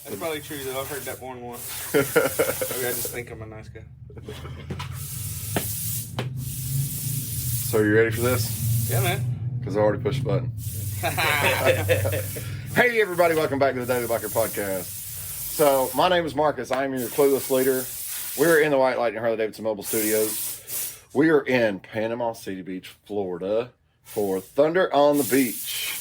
That's probably true, though. I've heard that more than once. Maybe I just think I'm a nice guy. So you ready for this? Yeah, man. Because I already pushed the button. Hey, everybody. Welcome back to the Daily Biker Podcast. So my name is Marcus. I am your clueless leader. We're in the White Lightning Harley-Davidson Mobile Studios. We are in Panama City Beach, Florida for Thunder on the Beach.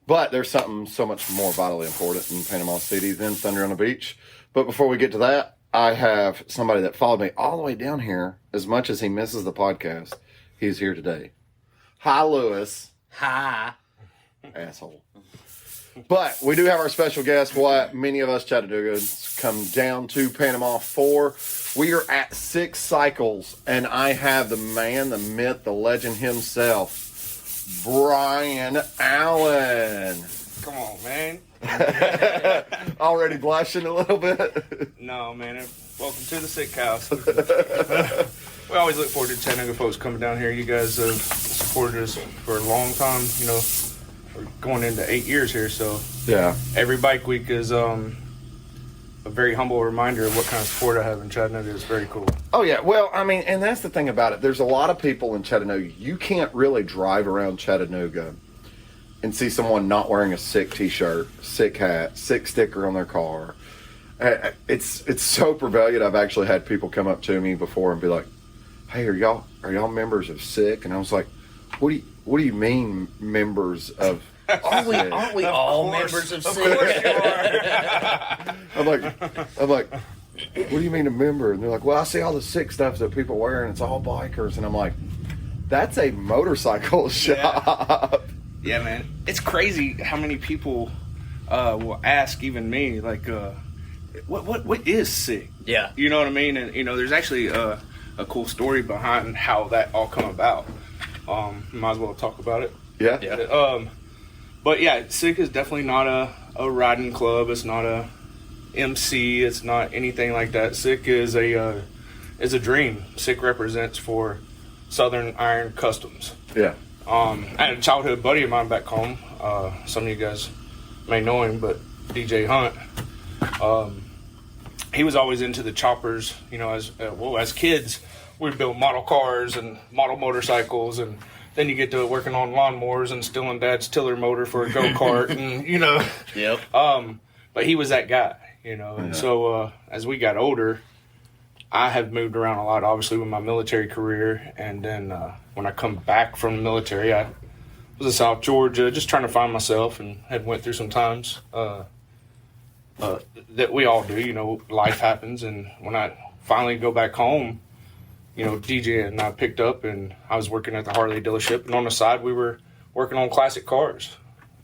But there's something so much more vitally important in Panama City than Thunder on the Beach. But before we get to that, I have somebody that followed me all the way down here. As much as he misses the podcast, he's here today. Hi, Lewis. Hi. Asshole. But we do have our special guest, what many of us Chattanooga's come down to Panama for. We are at SIK Cycles, and I have the man, the myth, the legend himself, Bryan Allen. Come on, man. Already blushing a little bit? No, man. Welcome to the SIK house. We always look forward to Chattanooga folks coming down here. You guys have supported us for a long time. You know, we're going into 8 years here, so Yeah. every bike week is a very humble reminder of what kind of support I have in Chattanooga. It's very cool. Oh, yeah. Well, I mean, and that's the thing about it. There's a lot of people in Chattanooga. You can't really drive around Chattanooga and see someone not wearing a SIK t-shirt, SIK hat, SIK sticker on their car. It's so prevalent. I've actually had people come up to me before and be like, "Hey, are y'all members of SIK?" And I was like, "What do you mean members of?" Aren't we all members of SIK? Of course you are. I'm like, "What do you mean a member?" And they're like, "Well, I see all the SIK stuff that people wear, and it's all bikers." And I'm like, "That's a motorcycle shop." Yeah, man. It's crazy how many people will ask even me, like, what is SIK? Yeah. You know what I mean? And, you know, there's actually a cool story behind how that all come about. Might as well talk about it. Yeah. But yeah, SIK is definitely not a riding club. It's not a MC. It's not anything like that. SIK is a dream. SIK represents for Southern Iron Kustoms. Yeah. I had a childhood buddy of mine back home. Some of you guys may know him, but DJ Hunt. He was always into the choppers. You know, as kids, we'd build model cars and model motorcycles, and then you get to working on lawnmowers and stealing Dad's tiller motor for a go-kart, and you know. Yep. But he was that guy, you know. And so as we got older, I have moved around a lot, obviously, with my military career. And then when I come back from the military, I was in South Georgia just trying to find myself, and had went through some times that we all do. You know, life happens. And when I finally go back home, you know, DJ and I picked up, and I was working at the Harley dealership. And on the side, we were working on classic cars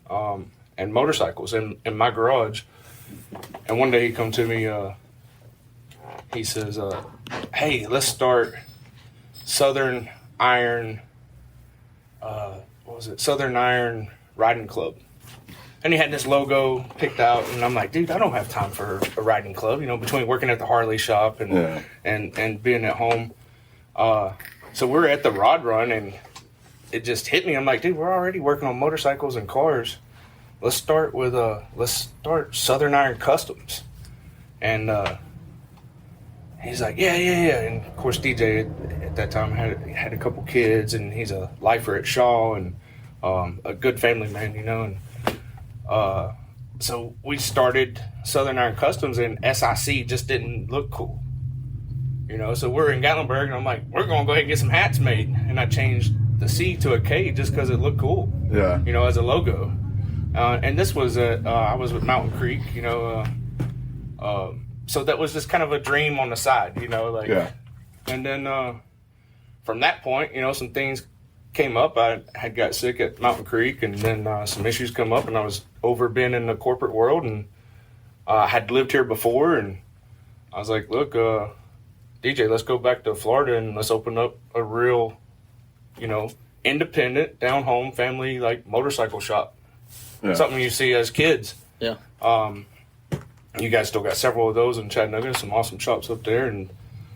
and motorcycles in my garage. And one day he come to me, he says, "Hey, let's start Southern Iron, Southern Iron Riding Club." And he had this logo picked out, and I'm like, "Dude, I don't have time for a riding club, you know, between working at the Harley shop and being at home." So we're at the Rod Run, and it just hit me. I'm like, "Dude, we're already working on motorcycles and cars. Let's start Southern Iron Kustoms." And he's like, yeah. And of course, DJ at that time had a couple kids, and he's a lifer at Shaw, and a good family man, you know. And so we started Southern Iron Kustoms, and SIC just didn't look cool, you know. So we're in Gatlinburg, and I'm like, we're gonna go ahead and get some hats made, and I changed the C to a K just because it looked cool, you know, as a logo. And this was I was with Mountain Creek, you know. So that was just kind of a dream on the side, you know, like. Yeah. And then from that point, you know, some things came up. I had got sick at Mountain Creek, and then some issues come up, and I was over being in the corporate world, and I had lived here before, and I was like, "Look, DJ, let's go back to Florida and let's open up a real, you know, independent, down home family like motorcycle shop." Yeah. Something you see as kids. Yeah. You guys still got several of those in Chattanooga, some awesome shops up there. And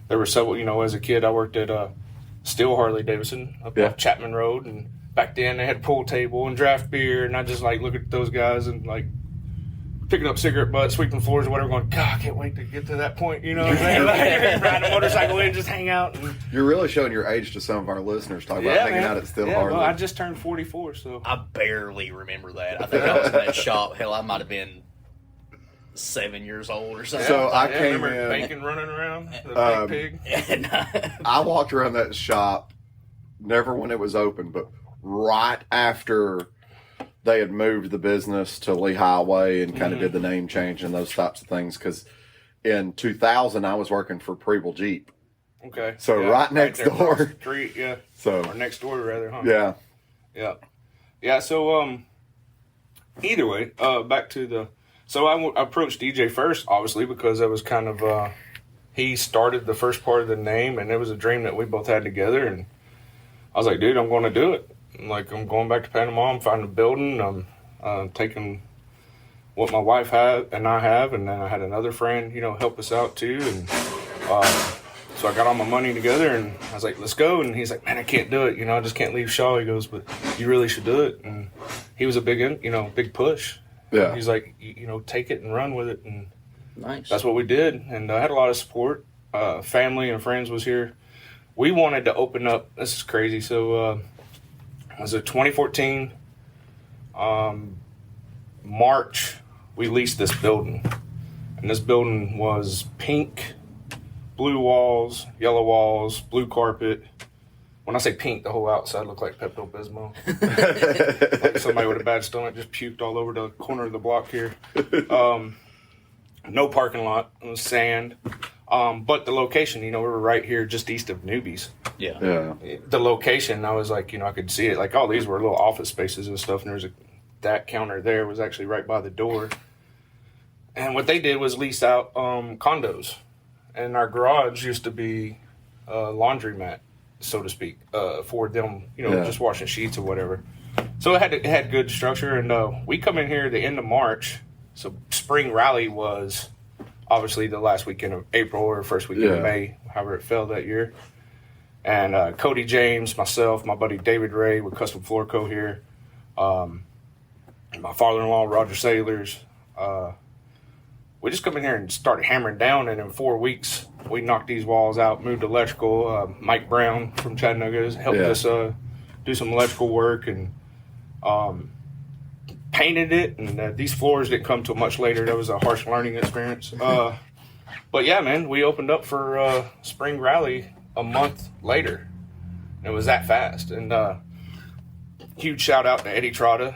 there were several, you know, as a kid, I worked at Steel Harley Davidson up off Chapman Road. And back then they had pool table and draft beer. And I just like look at those guys and like, picking up cigarette butts, sweeping floors or whatever, going, God, I can't wait to get to that point, you know what I'm saying? Like, ride a motorcycle in, just hang out. And, You're really showing your age to some of our listeners. Talk about hanging out at Still Harley. Well, I just turned 44, so. I barely remember that. I think I was in that shop. Hell, I might have been 7 years old or something. So I came remember in. Bacon running around, the big pig. I walked around that shop, never when it was open, but right after they had moved the business to Lee Highway and kind of did the name change and those types of things. Because in 2000, I was working for Preble Jeep. Okay. So right next there across door. the street, yeah. So Or next door, rather, huh? yeah. Yeah. Yeah, so, either way, back to the... So I approached DJ first, obviously, because it was kind of... he started the first part of the name, and it was a dream that we both had together, and I was like, dude, I'm going to do it. I'm going back to Panama. I'm finding a building. I'm taking what my wife had and I have, and then I had another friend, help us out too. And so I got all my money together, and I was like, let's go. And he's like, man, I can't do it. I just can't leave Shaw. He goes, but you really should do it. And he was a big push. Yeah. He's like, take it and run with it. And Nice. that's what we did. And I had a lot of support. Family and friends was here. We wanted to open up. This is crazy. So, it was 2014, March, we leased this building. And this building was pink, blue walls, yellow walls, blue carpet. When I say pink, the whole outside looked like Pepto-Bismol. Like somebody with a bad stomach just puked all over the corner of the block here. No parking lot. It was sand. But the location, we were right here just east of Newbies. Yeah. The location, I was like, I could see it. Like, all these were little office spaces and stuff, and there was that counter there was actually right by the door. And what they did was lease out condos. And our garage used to be a laundromat, so to speak, for them, just washing sheets or whatever. So it had good structure, and we come in here the end of March. So spring rally was obviously the last weekend of April or first weekend of May, however it fell that year. And Cody James, myself, my buddy David Ray with Custom Floor Co. here, my father-in-law, Roger Sailors. We just come in here and started hammering down, and in 4 weeks, we knocked these walls out, moved electrical. Mike Brown from Chattanooga helped us do some electrical work, and painted it. And these floors didn't come till much later. That was a harsh learning experience. But yeah, man, we opened up for Spring Rally a month later. It was that fast. And huge shout out to Eddie Trotta.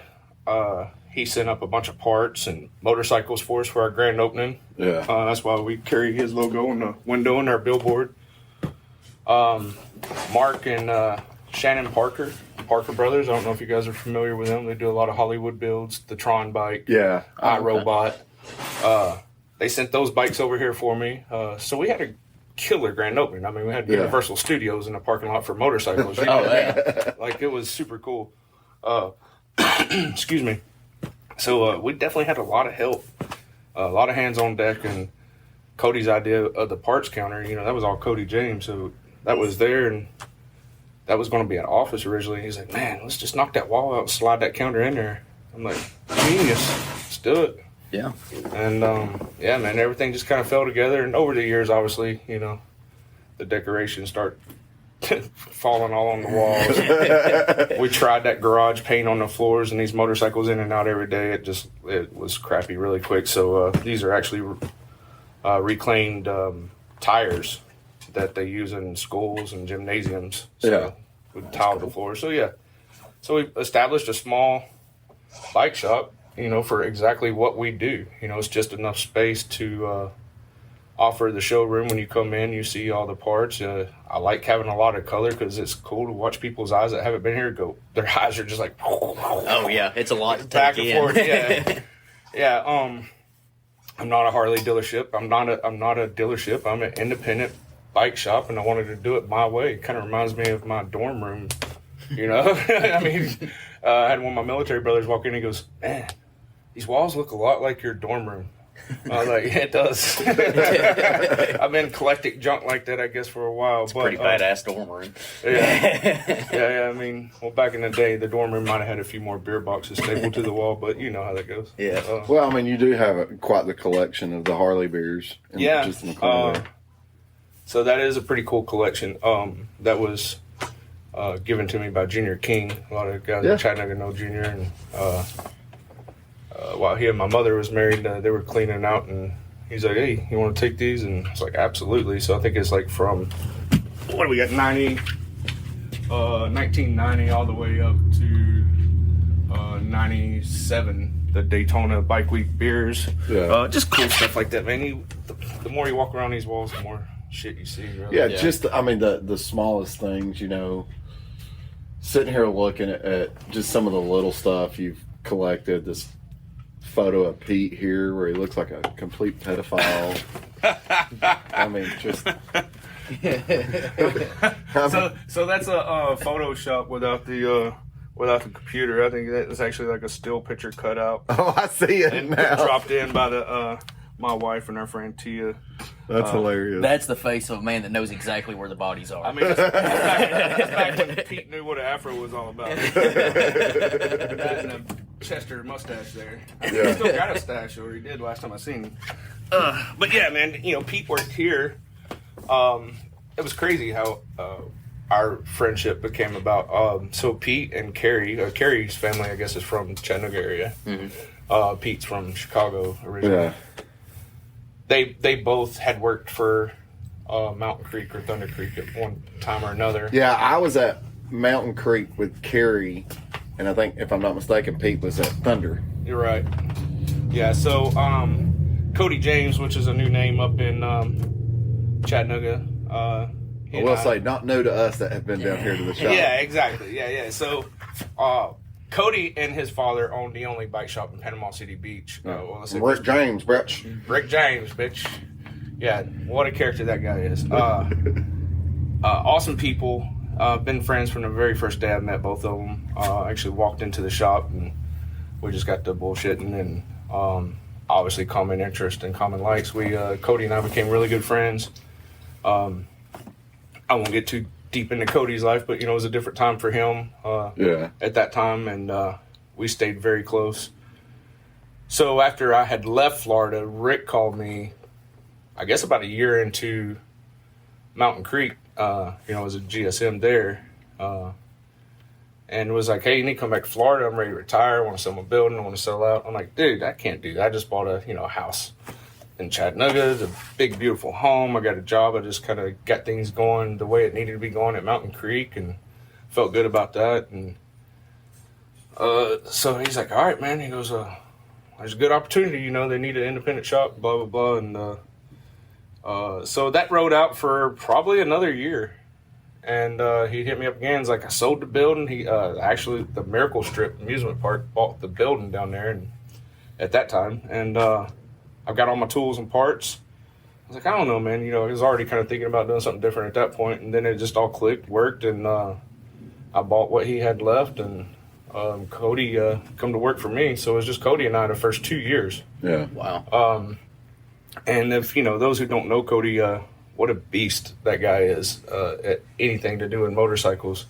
He sent up a bunch of parts and motorcycles for us for our grand opening. Yeah. That's why we carry his logo on the window in our billboard. Mark and Shannon Parker Brothers. I don't know if you guys are familiar with them. They do a lot of Hollywood builds, the Tron bike, Yeah. iRobot. They sent those bikes over here for me. So we had a killer grand opening. I mean, we had Universal Studios in the parking lot for motorcycles. Like, it was super cool. Excuse me. So we definitely had a lot of help, a lot of hands on deck, and Cody's idea of the parts counter, that was all Cody James. So that was there, and that was going to be an office originally. He's like, man, let's just knock that wall out and slide that counter in there. I'm like, genius. Let's do it. Yeah. And, yeah, man, everything just kind of fell together. And over the years, obviously, the decorations start falling all on the walls. We tried that garage paint on the floors and these motorcycles in and out every day. It was crappy really quick. So these are actually reclaimed tires that they use in schools and gymnasiums. So we tiled the floor. So yeah. So we established a small bike shop, for exactly what we do. It's just enough space to offer the showroom. When you come in, you see all the parts. I like having a lot of color because it's cool to watch people's eyes that haven't been here go. Their eyes are just like, oh yeah, it's a lot to back take and in. forth. Yeah, yeah. I'm not a Harley dealership. I'm not a dealership. I'm an independent bike shop, and I wanted to do it my way. It kind of reminds me of my dorm room. I mean, I had one of my military brothers walk in. He goes, "Man, these walls look a lot like your dorm room." I was like, yeah, it does. I've been collecting junk like that, I guess, for a while. It's pretty badass dorm room. Yeah. I mean, well, back in the day, the dorm room might have had a few more beer boxes stapled to the wall, but you know how that goes. Yeah. Well, I mean, you do have quite the collection of the Harley beers. Just in the corner there. So that is a pretty cool collection. That was given to me by Junior King. A lot of guys in Chattanooga know Junior, and while he and my mother was married, they were cleaning out, and he's like, "Hey, you want to take these?" And I was like, "Absolutely." So I think it's like from, what do we got, 1990 all the way up to 97, the Daytona Bike Week beers. Yeah. Just cool stuff like that, man. The more you walk around these walls, the more shit you see. Really. Yeah, just, I mean, the smallest things, you know, sitting here looking at just some of the little stuff you've collected. This photo of Pete here where he looks like a complete pedophile. I mean, just... So that's a Photoshop without the computer. I think that's actually like a still picture cut out. Oh, I see it and now. Dropped in by the my wife and our friend Tia. That's hilarious. That's the face of a man that knows exactly where the bodies are. I mean, it's back when Pete knew what an afro was all about. That and a Chester mustache there. I mean, he still got a stash, or he did last time I seen him. But yeah, man, you know, Pete worked here. It was crazy how our friendship became about. So Pete and Carrie, Carrie's family, I guess, is from Chattanooga area. Mm-hmm. Pete's from Chicago originally. Yeah. They both had worked for Mountain Creek or Thunder Creek at one time or another. Yeah, I was at Mountain Creek with Carrie, and I think, if I'm not mistaken, Pete was at Thunder. You're right. Yeah, so Cody James, which is a new name up in Chattanooga. I will say, not new to us that have been down here to the shop. Yeah, exactly. Yeah. So Cody and his father owned the only bike shop in Panama City Beach. Rick James, bitch. Rick James, bitch. Yeah, what a character that guy is. Awesome people. Been friends from the very first day I met both of them. Actually walked into the shop and we just got to bullshitting and obviously common interest and common likes. Cody and I became really good friends. I won't get too deep into Cody's life, but, you know, it was a different time for him at that time, and we stayed very close. So after I had left Florida, Rick called me, I guess about a year into Mountain Creek, as a GSM there, and was like, "Hey, you need to come back to Florida. I'm ready to retire. I want to sell my building. I want to sell out." I'm like, "Dude, I can't do that. I just bought a house in Chattanooga. It's a big, beautiful home. I got a job. I just kind of got things going the way it needed to be going at Mountain Creek and felt good about that." And so he's like, "All right, man." He goes, "There's a good opportunity. They need an independent shop, blah, blah, blah." And so that rode out for probably another year. And he hit me up again. He's like, "I sold the building." He actually, the Miracle Strip amusement park bought the building down there and at that time. And I've got all my tools and parts. I was like, "I don't know, man." I was already kind of thinking about doing something different at that point. And then it just all clicked, worked, and I bought what he had left. And Cody come to work for me. So it was just Cody and I the first 2 years. Yeah. Wow. And if, those who don't know Cody, what a beast that guy is at anything to do with motorcycles.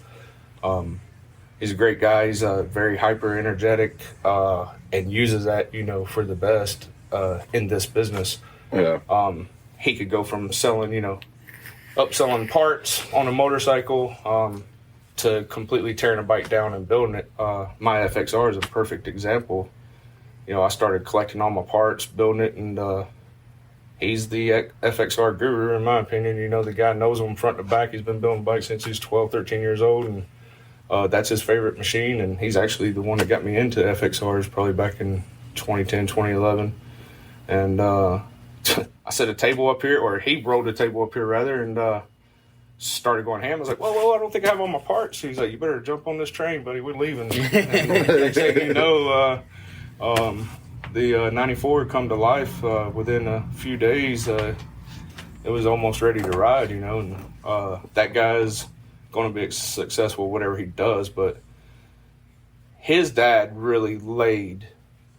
He's a great guy. He's very hyper energetic and uses that, for the best in this business. Yeah. He could go from selling, upselling parts on a motorcycle to completely tearing a bike down and building it. My FXR is a perfect example. I started collecting all my parts, building it, and he's the FXR guru, in my opinion. The guy knows them front to back. He's been building bikes since he's 12, 13 years old, and that's his favorite machine. And he's actually the one that got me into FXRs probably back in 2010, 2011. And I set a table up here, or he rolled a table up here, rather, and started going ham. I was like, whoa, I don't think I have all my parts. He's like, "You better jump on this train, buddy. We're leaving." And next thing you know, the 94 come to life within a few days. It was almost ready to ride, and that guy's going to be successful whatever he does. But his dad really laid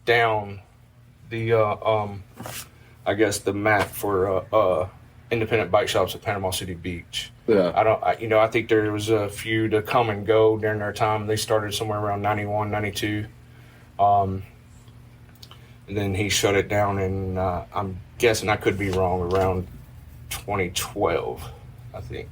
down the I guess the map for independent bike shops at Panama City Beach. Yeah. I think there was a few to come and go during their time. They started somewhere around 91, 92. And then he shut it down in, I'm guessing, I could be wrong, around 2012, I think.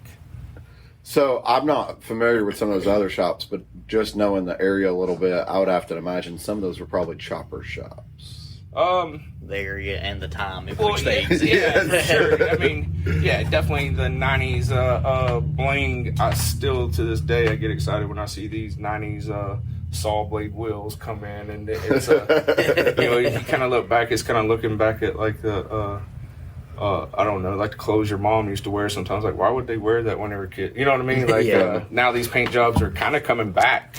So I'm not familiar with some of those other shops, but just knowing the area a little bit, I would have to imagine some of those were probably chopper shops. The area and the time in Well, which they yeah, exist. yeah, sure. I mean, yeah, definitely the 90s bling. I still, to this day, I get excited when I see these 90s saw blade wheels come in. And it's, if you kind of look back, it's kind of looking back at like the, I don't know, like the clothes your mom used to wear sometimes. Like, why would they wear that when they were kids? You know what I mean? Like, now these paint jobs are kind of coming back.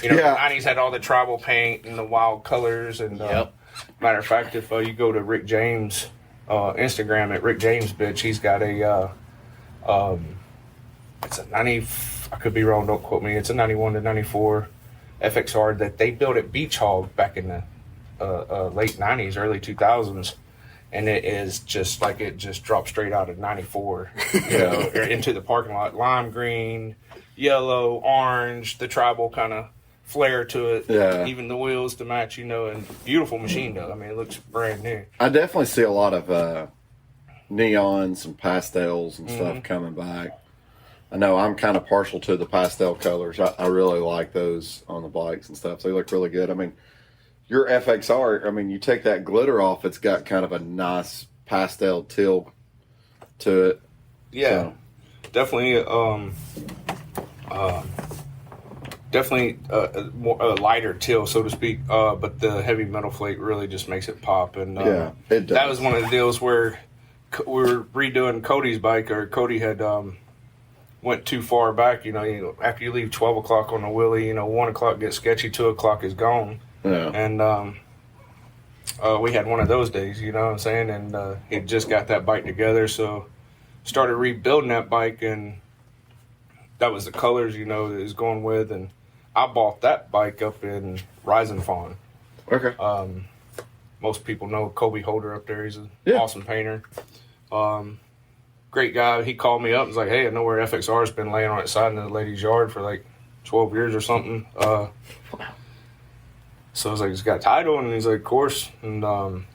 The 90s had all the tribal paint and the wild colors. And matter of fact, if you go to Rick James' Instagram at Rick James Bitch, he's got a, it's a 90, I could be wrong, don't quote me. It's a 91 to 94 FXR that they built at Beach Hog back in the late 90s, early 2000s. And it is just like it just dropped straight out of 94 into the parking lot. Lime green, yellow, orange, the tribal kind of flair to it. Yeah. Even the wheels to match, and beautiful machine though. I mean, it looks brand new. I definitely see a lot of neons and pastels and stuff coming back. I know I'm kind of partial to the pastel colors. I really like those on the bikes and stuff. They look really good. I mean, your FXR, I mean, you take that glitter off, it's got kind of a nice pastel teal to it. Yeah, so. Definitely. Definitely a lighter teal, so to speak. But the heavy metal flake really just makes it pop. And it does. That was one of the deals where we were redoing Cody's bike, or Cody had went too far back. After you leave 12 o'clock on the wheelie, 1 o'clock gets sketchy, 2 o'clock is gone. Yeah. And we had one of those days, you know what I'm saying? And he just got that bike together, so started rebuilding that bike, and that was the colors, that it was going with. And I bought that bike up in Rising Fawn. Okay. Most people know Kobe Holder up there. He's an awesome painter. Great guy. He called me up and was like, hey, I know where FXR's been laying on its side in the lady's yard for like 12 years or something. So I was like, it's got a title, and he's like, of course, and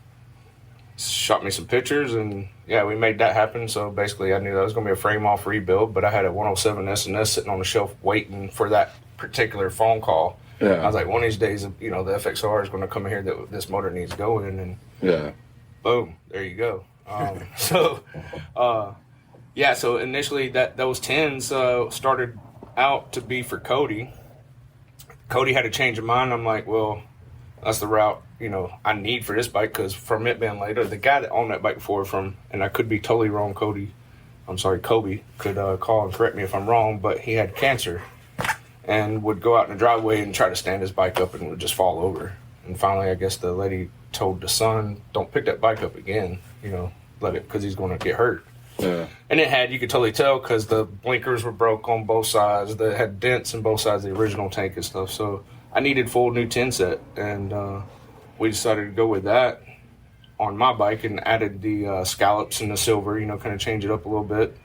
shot me some pictures, and we made that happen. So basically, I knew that was going to be a frame-off rebuild, but I had a 107 S&S sitting on the shelf waiting for that particular phone call. Yeah. I was like, one of these days, the FXR is going to come in here that this motor needs going, and boom, there you go. So initially those 10s started out to be for Cody. Cody had a change of mind. I'm like, well, that's the route, I need for this bike, because from it being later, the guy that owned that bike before and I could be totally wrong, Kobe could call and correct me if I'm wrong, but he had cancer and would go out in the driveway and try to stand his bike up and would just fall over. And finally, I guess the lady told the son, don't pick that bike up again, let it, because he's going to get hurt. Yeah. And you could totally tell because the blinkers were broke on both sides. They had dents in both sides of the original tank and stuff. So I needed full new 10 set, and we decided to go with that on my bike and added the scallops and the silver, kind of change it up a little bit.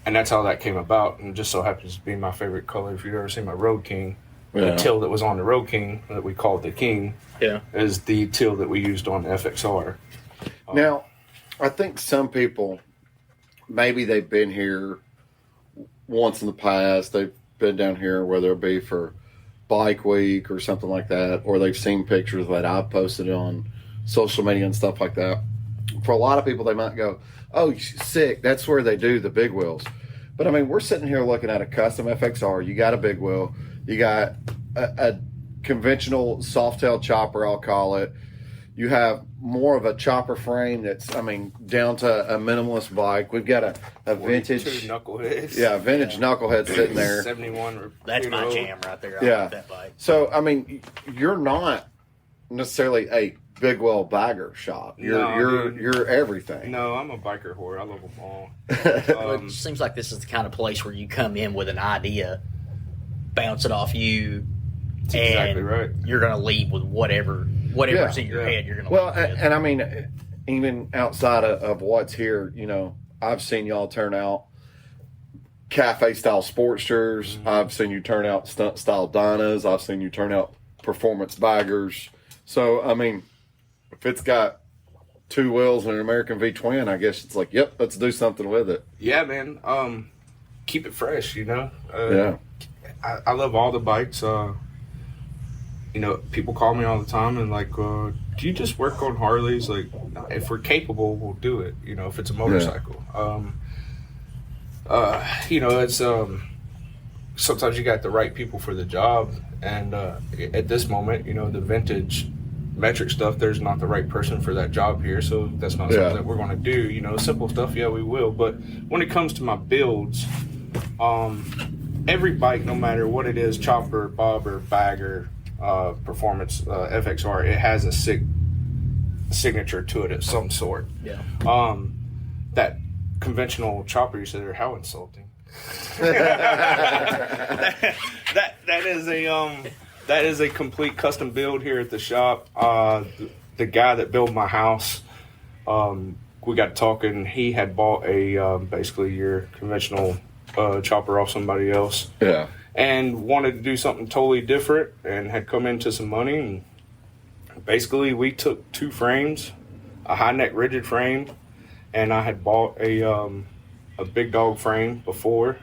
And that's how that came about, and just so happens to be my favorite color. If you've ever seen my Road King, the teal that was on the Road King that we called the King is the teal that we used on the FXR. Now, I think some people, maybe they've been here once in the past. They've been down here, whether it be for Bike Week or something like that, or they've seen pictures that I've posted on social media and stuff like that. For a lot of people, they might go, oh, sick, that's where they do the big wheels. But, I mean, we're sitting here looking at a custom FXR. You got a big wheel. You got a conventional soft-tail chopper, I'll call it. You have more of a chopper frame that's, down to a minimalist bike. We've got a vintage knuckleheads. Yeah, vintage knucklehead sitting there. 71. That's my jam right there. I like that bike. So, you're not necessarily a big wheel bagger shop. You're everything. No, I'm a biker whore. I love them all. It seems like this is the kind of place where you come in with an idea, bounce it off you, That's exactly right. You're going to leave with whatever whatever's in your head, you're going to Well, and I mean, even outside of what's here, you know, I've seen y'all turn out cafe style Sportsters. Mm-hmm. I've seen you turn out stunt style Dynas. I've seen you turn out performance baggers. So, I mean, if it's got two wheels and an American V twin, I guess it's like, yep, let's do something with it. Yeah, man. Keep it fresh, you know. Yeah. I love all the bikes. You know, people call me all the time and like, do you just work on Harleys? Like, if we're capable, we'll do it. You know, if it's a motorcycle. You know, it's sometimes you got the right people for the job, and at this moment, you know, the vintage metric stuff, there's not the right person for that job here, so that's not something that we're going to do. You know, simple stuff, yeah, we will. But when it comes to my builds, every bike, no matter what it is, chopper, bobber, bagger, performance, FXR, it has a signature to it of some sort. Yeah. That conventional chopper, you said, how insulting. that is a complete custom build here at the shop. The guy that built my house, we got talking. He had bought a basically your conventional chopper off somebody else. Yeah. And wanted to do something totally different, and had come into some money. And basically, we took two frames, a high neck rigid frame, and I had bought a big dog frame before,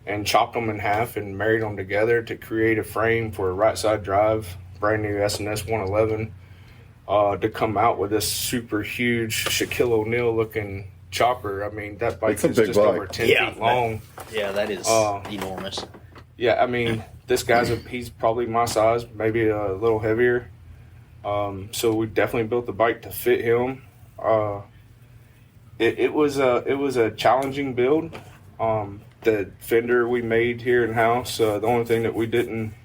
and chopped them in half and married them together to create a frame for a right side drive, brand new S&S 111, to come out with this super huge Shaquille O'Neal looking chopper. I mean, that bike is just over 10 feet long. That is enormous. Yeah, I mean, this guy's he's probably my size, maybe a little heavier. So we definitely built the bike to fit him. It was a challenging build. The fender we made here in house. The only thing that we didn't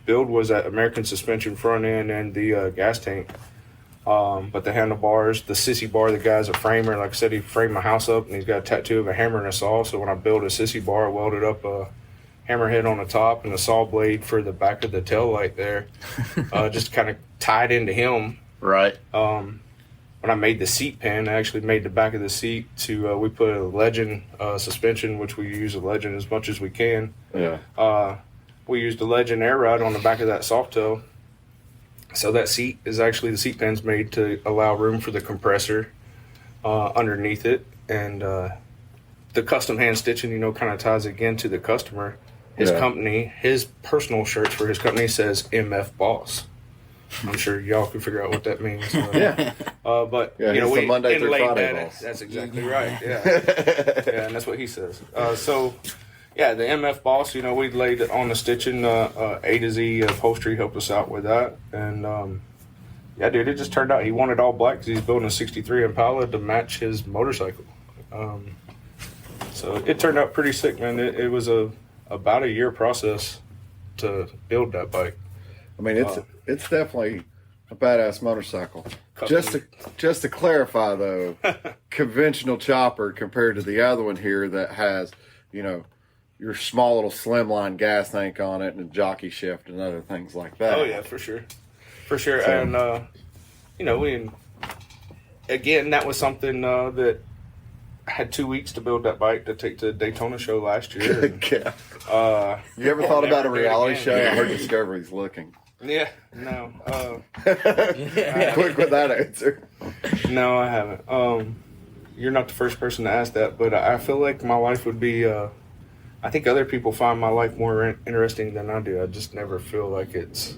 build was that American suspension front end and the gas tank. But the handlebars, the sissy bar, the guy's a framer. Like I said, he framed my house up, and he's got a tattoo of a hammer and a saw. So when I built a sissy bar, I welded up a hammerhead on the top and a saw blade for the back of the tail light there, just kind of tied into him. Right. When I made the seat pan, I actually made the back of the seat to, we put a Legend suspension, which we use a Legend as much as we can. Yeah. We used a Legend air ride on the back of that Softail. So that seat is actually, the seat pan's made to allow room for the compressor underneath it. And the custom hand stitching, you know, kind of ties again to the customer. His company, his personal shirts for his company says MF Boss. I'm sure y'all can figure out what that means. But you know, we Monday through Friday that. boss. That's exactly right. Yeah, and that's what he says. So, yeah, the MF Boss. You know, we laid it on the stitching. A to Z upholstery helped us out with that, and yeah, dude, it just turned out he wanted all black because he's building a '63 Impala to match his motorcycle. So it turned out pretty sick, man. It was about a year process to build that bike. I mean, it's definitely a badass motorcycle. Just to clarify, though, conventional chopper compared to the other one here that has, you know, your small little slimline gas tank on it and a jockey shift and other things like that. Oh yeah, for sure. So, and you know, again, that was something that I had 2 weeks to build that bike to take to the Daytona show last year. And, you ever thought about a reality show? I heard Discovery's looking. Yeah, no. Quick with that answer. No, I haven't. You're not the first person to ask that, but I feel like my life would be. I think other people find my life more interesting than I do. I just never feel like it's.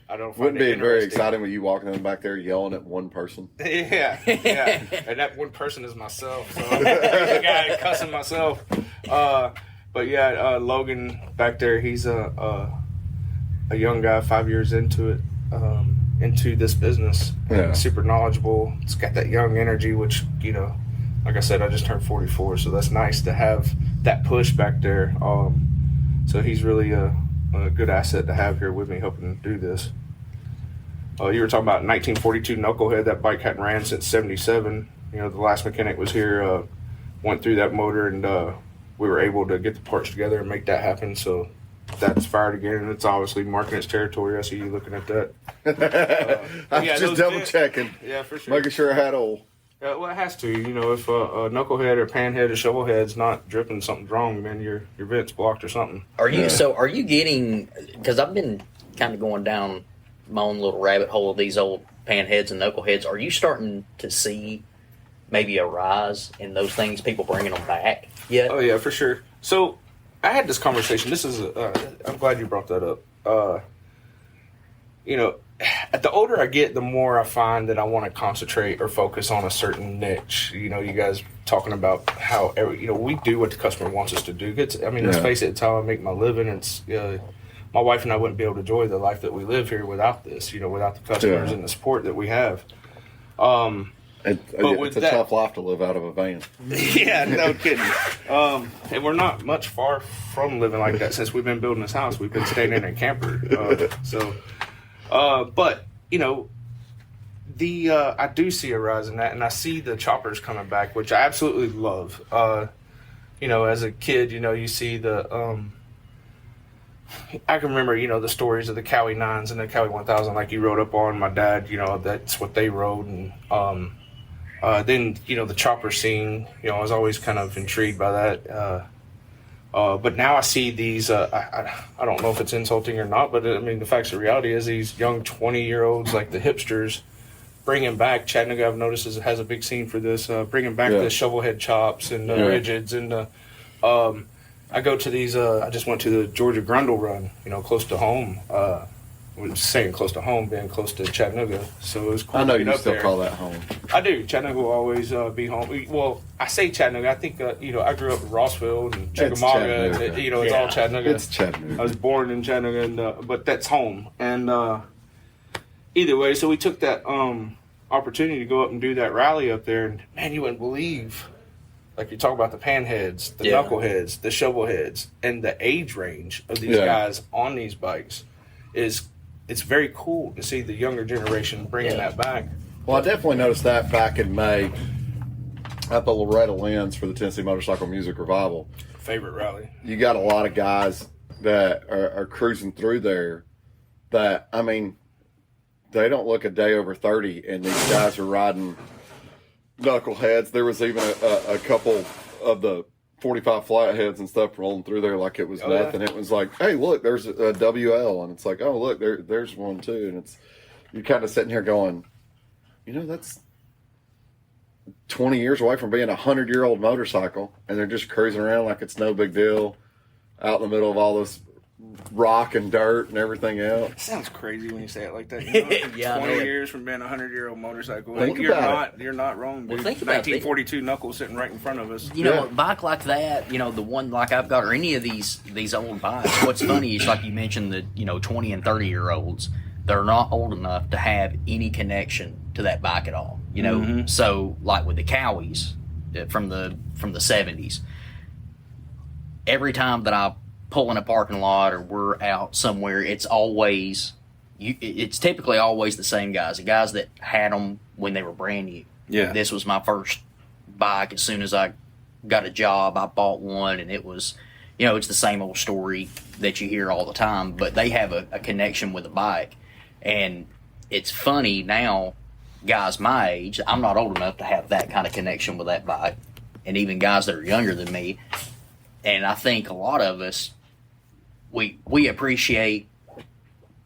I don't. Find Wouldn't it be very exciting with you walking in back there yelling at one person? Yeah, and that one person is myself. So I'm the guy cussing myself. But yeah, Logan back there, he's a young guy, 5 years into it, into this business. Yeah. Super knowledgeable. It's got that young energy, which, you know, like I said, I just turned 44, so that's nice to have that push back there. So he's really a good asset to have here with me, helping do this. You were talking about 1942 Knucklehead. That bike hadn't ran since '77. You know, the last mechanic was here, went through that motor, and we were able to get the parts together and make that happen. So that's fired again, and it's obviously marking its territory. I see you looking at that. I was just double checking. Yeah, for sure. Making sure I had oil. Well, it has to. You know, if a knucklehead or panhead or shovelhead's not dripping, something's wrong. Then your vent's blocked or something. Are you getting? Because I've been kind of going down my own little rabbit hole of these old panheads and knuckleheads. Are you starting to see maybe a rise in those things? People bringing them back yet? Oh yeah, for sure. So I had this conversation. This is. I'm glad you brought that up. You know, the older I get, the more I find that I want to concentrate or focus on a certain niche. You know, you guys talking about how we do what the customer wants us to do. Let's face it, it's how I make my living. It's my wife and I wouldn't be able to enjoy the life that we live here without this. You know, without the customers and the support that we have. It's a tough life to live out of a van. Yeah, no kidding. And we're not much far from living like that since we've been building this house. We've been staying in a camper. But you know, I do see a rise in that, and I see the choppers coming back, which I absolutely love. You know, as a kid, you know, you see the. I can remember, you know, the stories of the Cowie 9s and the Cowie 1000, like you rode up on. My dad, you know, that's what they rode, and then you know the chopper scene. You know, I was always kind of intrigued by that. But now I see these, I don't know if it's insulting or not, but I mean, the facts of reality is these young 20-year-olds, like the hipsters, bringing back, Chattanooga, I've noticed, has a big scene for this, bringing back the shovelhead chops and the rigids. And I go to these, I just went to the Georgia Grundle run, you know, close to home. Saying close to home, being close to Chattanooga, so it was cool. I know to get you up still there. call that home. I do. Chattanooga will always be home. Well, I say Chattanooga. I think you know, I grew up in Rossville and Chickamauga. And, you know, it's all Chattanooga. It's Chattanooga. I was born in Chattanooga, but that's home. And either way, so we took that opportunity to go up and do that rally up there, and man, you wouldn't believe. Like you talk about the panheads, the knuckleheads, the shovelheads, and the age range of these guys on these bikes it's very cool to see the younger generation bringing that back. Well, I definitely noticed that back in May at the Loretta Lynn's for the Tennessee Motorcycle Music Revival. Favorite rally. You got a lot of guys that are cruising through there that, I mean, they don't look a day over 30, and these guys are riding knuckleheads. There was even a couple of the 45 flatheads and stuff rolling through there like it was nothing. It was like, hey, look, there's a WL, and it's like, oh, look, there's one too. And it's, you're kind of sitting here going, you know, that's 20 years away from being a 100-year-old motorcycle, and they're just cruising around like it's no big deal out in the middle of all this rock and dirt and everything else. It sounds crazy when you say it like that. You know? Yeah, 20 years from being a 100-year-old motorcycle. You're not wrong, dude. Well, think about 1942 knuckles sitting right in front of us. You know, a bike like that, you know, the one like I've got, or any of these old bikes, what's funny is, like you mentioned, the, you know, 20 and 30-year-olds, they're not old enough to have any connection to that bike at all. You know, so like with the Cowies from the 70s, every time that I pull in a parking lot or we're out somewhere, it's typically always the same guys, the guys that had them when they were brand new. Yeah. This was my first bike. As soon as I got a job, I bought one, and it was, you know, it's the same old story that you hear all the time, but they have a connection with the bike. And it's funny now, guys my age, I'm not old enough to have that kind of connection with that bike, and even guys that are younger than me. And I think a lot of us, we appreciate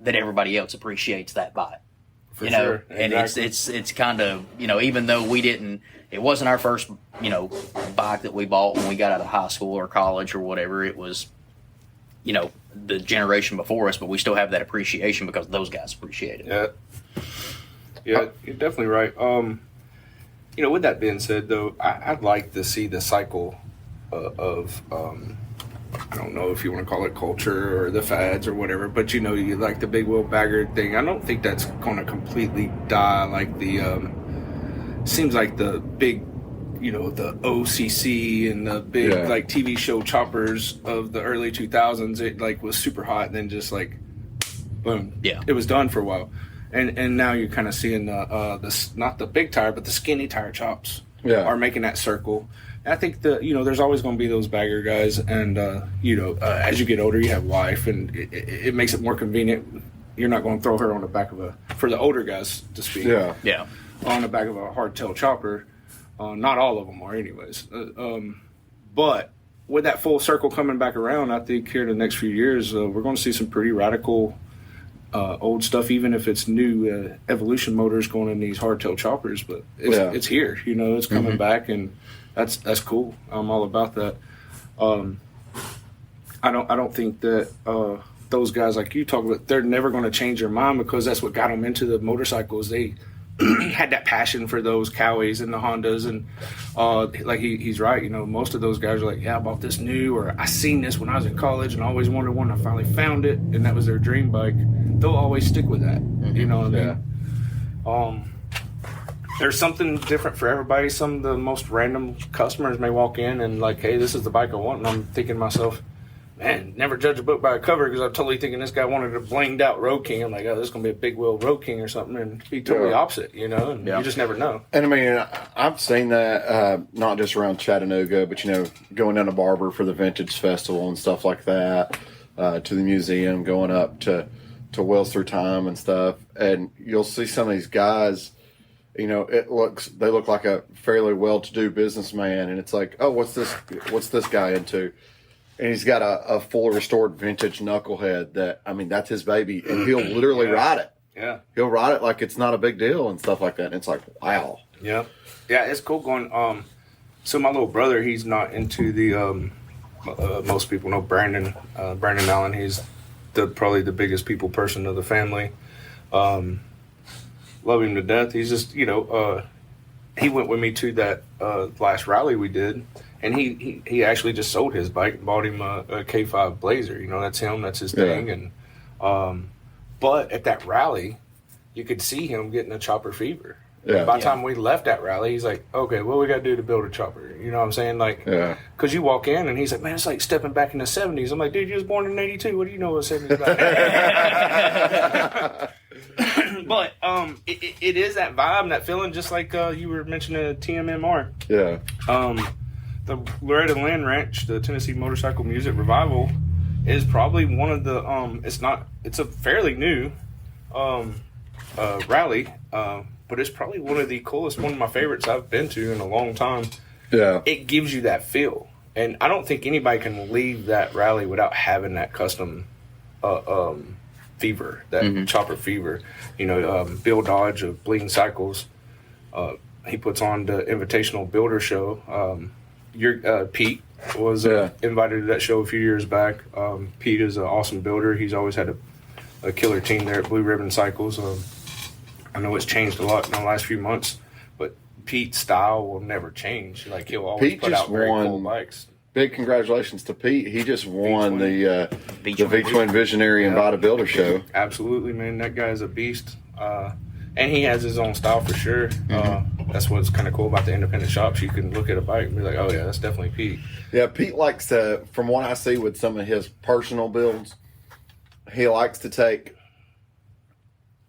that everybody else appreciates that bike. For you know, sure. And Exactly. it's kind of, you know, even though it wasn't our first, you know, bike that we bought when we got out of high school or college or whatever. It was, you know, the generation before us, but we still have that appreciation because those guys appreciate it. Yeah, you're definitely right. You know, with that being said, though, I'd like to see the cycle of I don't know if you want to call it culture or the fads or whatever, but you know, you like the big wheel bagger thing. I don't think that's going to completely die. Like the seems like the big, you know, the OCC and the big like TV show choppers of the early 2000s. It like was super hot, and then just like boom, it was done for a while. And now you're kind of seeing the not the big tire, but the skinny tire chops. are making that circle. And I think there's always going to be those bagger guys, and as you get older, you have wife, and it makes it more convenient. You're not going to throw her on the back of for the older guys to speak. Yeah. On the back of a hardtail chopper. Not all of them are, anyways. But with that full circle coming back around, I think here in the next few years, we're going to see some pretty radical old stuff, even if it's new evolution motors going in these hardtail choppers. But it's here, it's coming back, and that's cool. I'm all about that. I don't think that those guys like you talk about, they're never going to change their mind, because that's what got them into the motorcycles. They had that passion for those Cowies and the Hondas, and like he's right. Most of those guys are like, yeah, I bought this new, or I seen this when I was in college and I always wanted one. I finally found it, and that was their dream bike. They'll always stick with that. You know what I mean? There's something different for everybody. Some of the most random customers may walk in and like, hey, this is the bike I want, and I'm thinking to myself, man, never judge a book by a cover, because I'm totally thinking this guy wanted a blinged out Road King. I'm like, oh, this is going to be a big wheel Road King or something, and be totally opposite, and you just never know. And I mean, I've seen that not just around Chattanooga, but, going down to Barber for the Vintage Festival and stuff like that, to the museum, going up to Wheels Through Time and stuff. And you'll see some of these guys, they look like a fairly well-to-do businessman, and it's like, oh, what's this guy into? And he's got a full restored vintage knucklehead that's his baby. And he'll literally ride it. Yeah. He'll ride it like it's not a big deal and stuff like that. And it's like, wow. Yeah. Yeah, it's cool going. So my little brother, he's not into the, most people know Brandon Allen. He's probably the biggest people person of the family. Love him to death. He's just, he went with me to that last rally we did. And he actually just sold his bike and bought him a K5 Blazer. That's him. That's his thing. And but at that rally, you could see him getting a chopper fever. Yeah. By the time we left that rally, he's like, okay, what we got to do to build a chopper? You know what I'm saying? Like, because you walk in and he's like, man, it's like stepping back in the 70s. I'm like, dude, you was born in 82. What do you know what 70s about? But it is that vibe, that feeling, just like you were mentioning TMMR. Yeah. The Loretta Lynn Ranch, the Tennessee Motorcycle Music Revival, is probably one of the it's a fairly new rally, but it's probably one of the coolest, one of my favorites I've been to in a long time. Yeah. It gives you that feel. And I don't think anybody can leave that rally without having that custom fever, that chopper fever. Bill Dodge of Bleeding Cycles, he puts on the Invitational Builder Show. Pete was invited to that show a few years back. Pete is an awesome builder. He's always had a killer team there at Blue Ribbon Cycles. I know it's changed a lot in the last few months, but Pete's style will never change. Like, he'll always put out very cool bikes. Big congratulations to Pete. He just won the V-Twin Visionary and Body Builder Show. Absolutely, man. That guy's a beast. And he has his own style for sure. That's what's kind of cool about the independent shops. You can look at a bike and be like, oh, yeah, that's definitely Pete. Yeah, Pete likes to, from what I see with some of his personal builds, he likes to take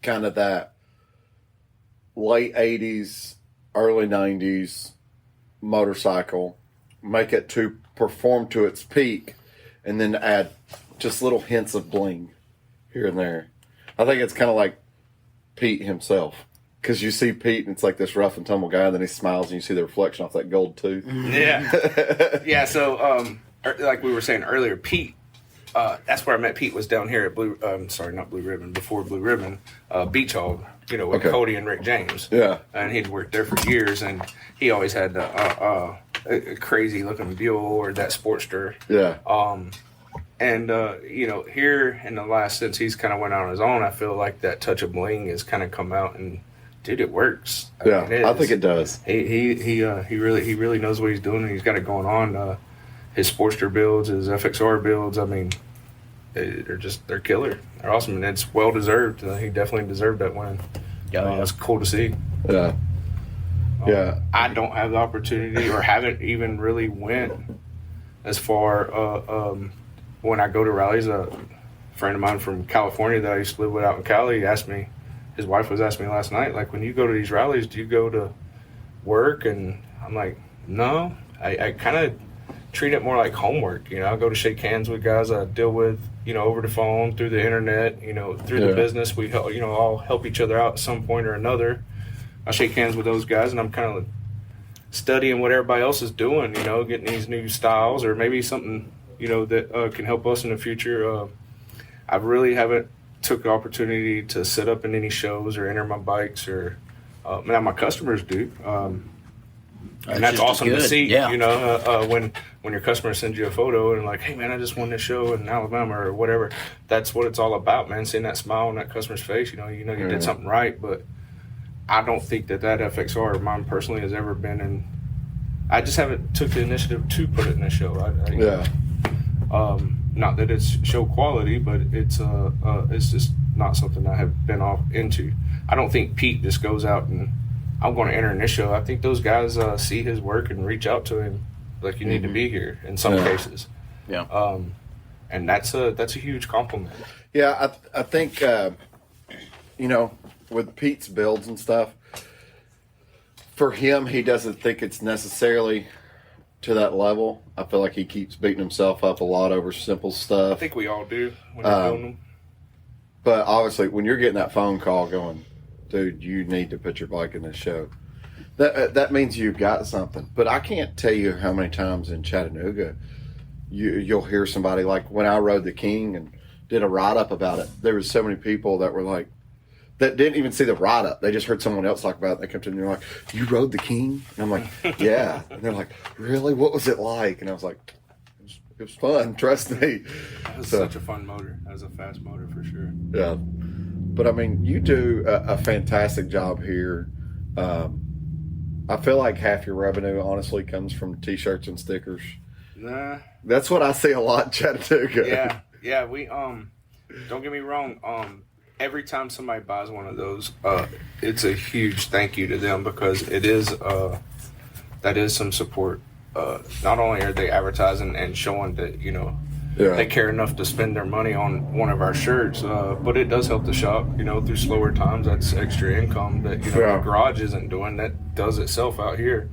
kind of that late 80s, early 90s motorcycle, make it to perform to its peak, and then add just little hints of bling here and there. I think it's kind of like Pete himself, because you see Pete and it's like this rough and tumble guy, and then he smiles and you see the reflection off that gold tooth. Yeah. So like we were saying earlier, Pete, that's where I met Pete, was down here at before Blue Ribbon, Beach Hog, with Cody and Rick James. Yeah. And he'd worked there for years, and he always had a crazy looking Buell or that Sportster. Yeah. And, here in the last, since he's kind of went out on his own, I feel like that touch of bling has kind of come out, and dude, it works. I think it does. He really knows what he's doing, and he's got it going on. His Sportster builds, his FXR builds, I mean, they're killer. They're awesome, and it's well deserved. He definitely deserved that win. Yeah, it's cool to see. Yeah. I don't have the opportunity, or haven't even really went as far. When I go to rallies, a friend of mine from California that I used to live with out in Cali asked me, his wife was asking me last night, like, when you go to these rallies, do you go to work and I'm like, no. I kind of treat it more like homework. You know, I go to shake hands with guys I deal with, you know, over the phone, through the internet, you know, through the business. We help, you know, all help each other out at some point or another. I shake hands with those guys, and I'm kind of studying what everybody else is doing, you know, getting these new styles or maybe something, you know, that can help us in the future. I really haven't took the opportunity to sit up in any shows or enter my bikes or now my customers do. And that's awesome to see, you know, when your customer sends you a photo and like, hey man, I just won this show in Alabama or whatever. That's what it's all about, man. Seeing that smile on that customer's face, you know you did something right. But I don't think that FXR, mine personally, has ever been in. I just haven't took the initiative to put it in a show. Not that it's show quality, but it's just not something I have been off into. I don't think Pete just goes out and I'm going to enter in this show. I think those guys see his work and reach out to him like you need to be here in some cases. Yeah. And that's a huge compliment. Yeah, I think you know, with Pete's builds and stuff, for him, he doesn't think it's necessarily to that level. I feel like he keeps beating himself up a lot over simple stuff. I think we all do when you're doing them. But obviously, when you're getting that phone call going, dude, you need to put your bike in this show, that means you've got something. But I can't tell you how many times in Chattanooga you'll hear somebody, like when I rode the King and did a write-up about it, there was so many people that were like, that didn't even see the write-up. They just heard someone else talk about it. They come to me and they're like, you rode the King? And I'm like, yeah. And they're like, really? What was it like? And I was like, it was fun. Trust me. That was such a fun motor. That was a fast motor for sure. Yeah. But, I mean, you do a fantastic job here. I feel like half your revenue, honestly, comes from T-shirts and stickers. Nah. That's what I see a lot in Chattanooga. Yeah. We, don't get me wrong, every time somebody buys one of those, it's a huge thank you to them because it is that is some support. Not only are they advertising and showing that, you know, they care enough to spend their money on one of our shirts, but it does help the shop, you know, through slower times. That's extra income that, you know, the garage isn't doing. That does itself out here.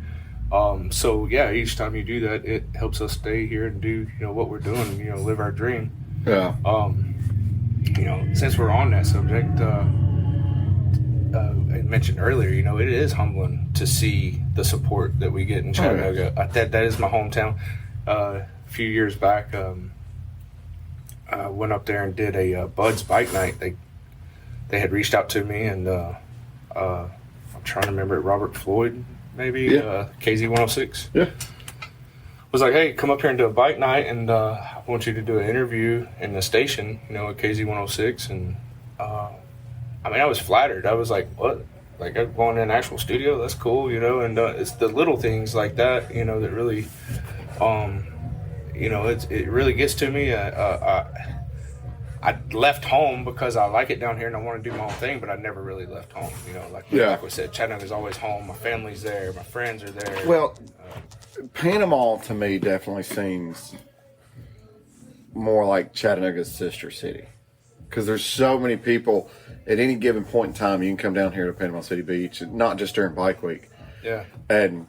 So yeah, each time you do that, it helps us stay here and do, you know, what we're doing, you know, live our dream. Yeah. You know, since we're on that subject, I mentioned earlier, you know, it is humbling to see the support that we get in Chattanooga. That is my hometown. A few years back, I went up there and did a Bud's Bike Night. They had reached out to me, and I'm trying to remember it, Robert Floyd, maybe, KZ106. Yeah. Was like, hey, come up here and do a bike night, and I want you to do an interview in the station, you know, at KZ106. And I mean, I was flattered. I was like, what? Like, I'm going in an actual studio? That's cool, you know. And it's the little things like that, you know, that really, you know, it really gets to me. I left home because I like it down here and I want to do my own thing, but I never really left home. You know, like we said, Chattanooga's always home. My family's there. My friends are there. Well, Panama to me definitely seems more like Chattanooga's sister city because there's so many people at any given point in time. You can come down here to Panama City Beach, not just during Bike Week, and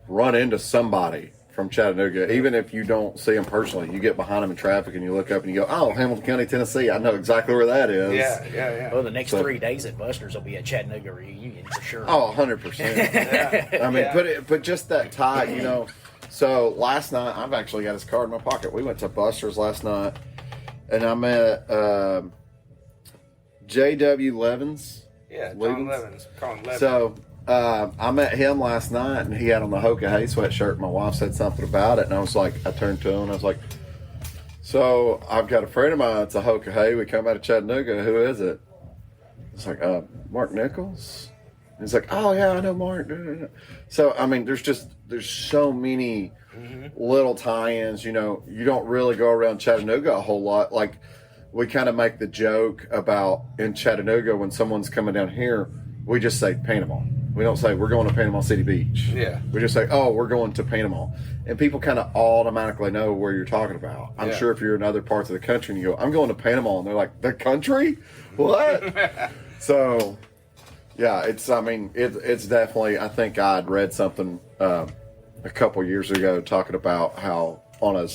run into somebody from Chattanooga. Even if you don't see them personally, you get behind them in traffic and you look up and you go, oh, Hamilton County, Tennessee. I know exactly where that is. Yeah. Well, the next 3 days at Buster's will be a Chattanooga reunion for sure. Oh, 100%. I mean, but just that tie, you know. So last night, I've actually got his card in my pocket. We went to Buster's last night and I met J.W. Levins. Yeah, John Levins. Colin Levins. So I met him last night, and he had on the Hoka Hay sweatshirt. My wife said something about it, and I was like, I turned to him, and I was like, so I've got a friend of mine. It's a Hoka Hay. We come out of Chattanooga. Who is it? It's like, Mark Nichols. And he's like, oh, yeah, I know Mark. So, I mean, there's so many little tie-ins. You know, you don't really go around Chattanooga a whole lot. Like, we kind of make the joke about in Chattanooga when someone's coming down here, we just say Panama. We don't say we're going to Panama City Beach. Yeah. We just say, oh, we're going to Panama. And people kind of automatically know where you're talking about. I'm sure if you're in other parts of the country and you go, I'm going to Panama, and they're like, the country? What? So, Yeah, it's definitely. I think I'd read something a couple years ago talking about how on a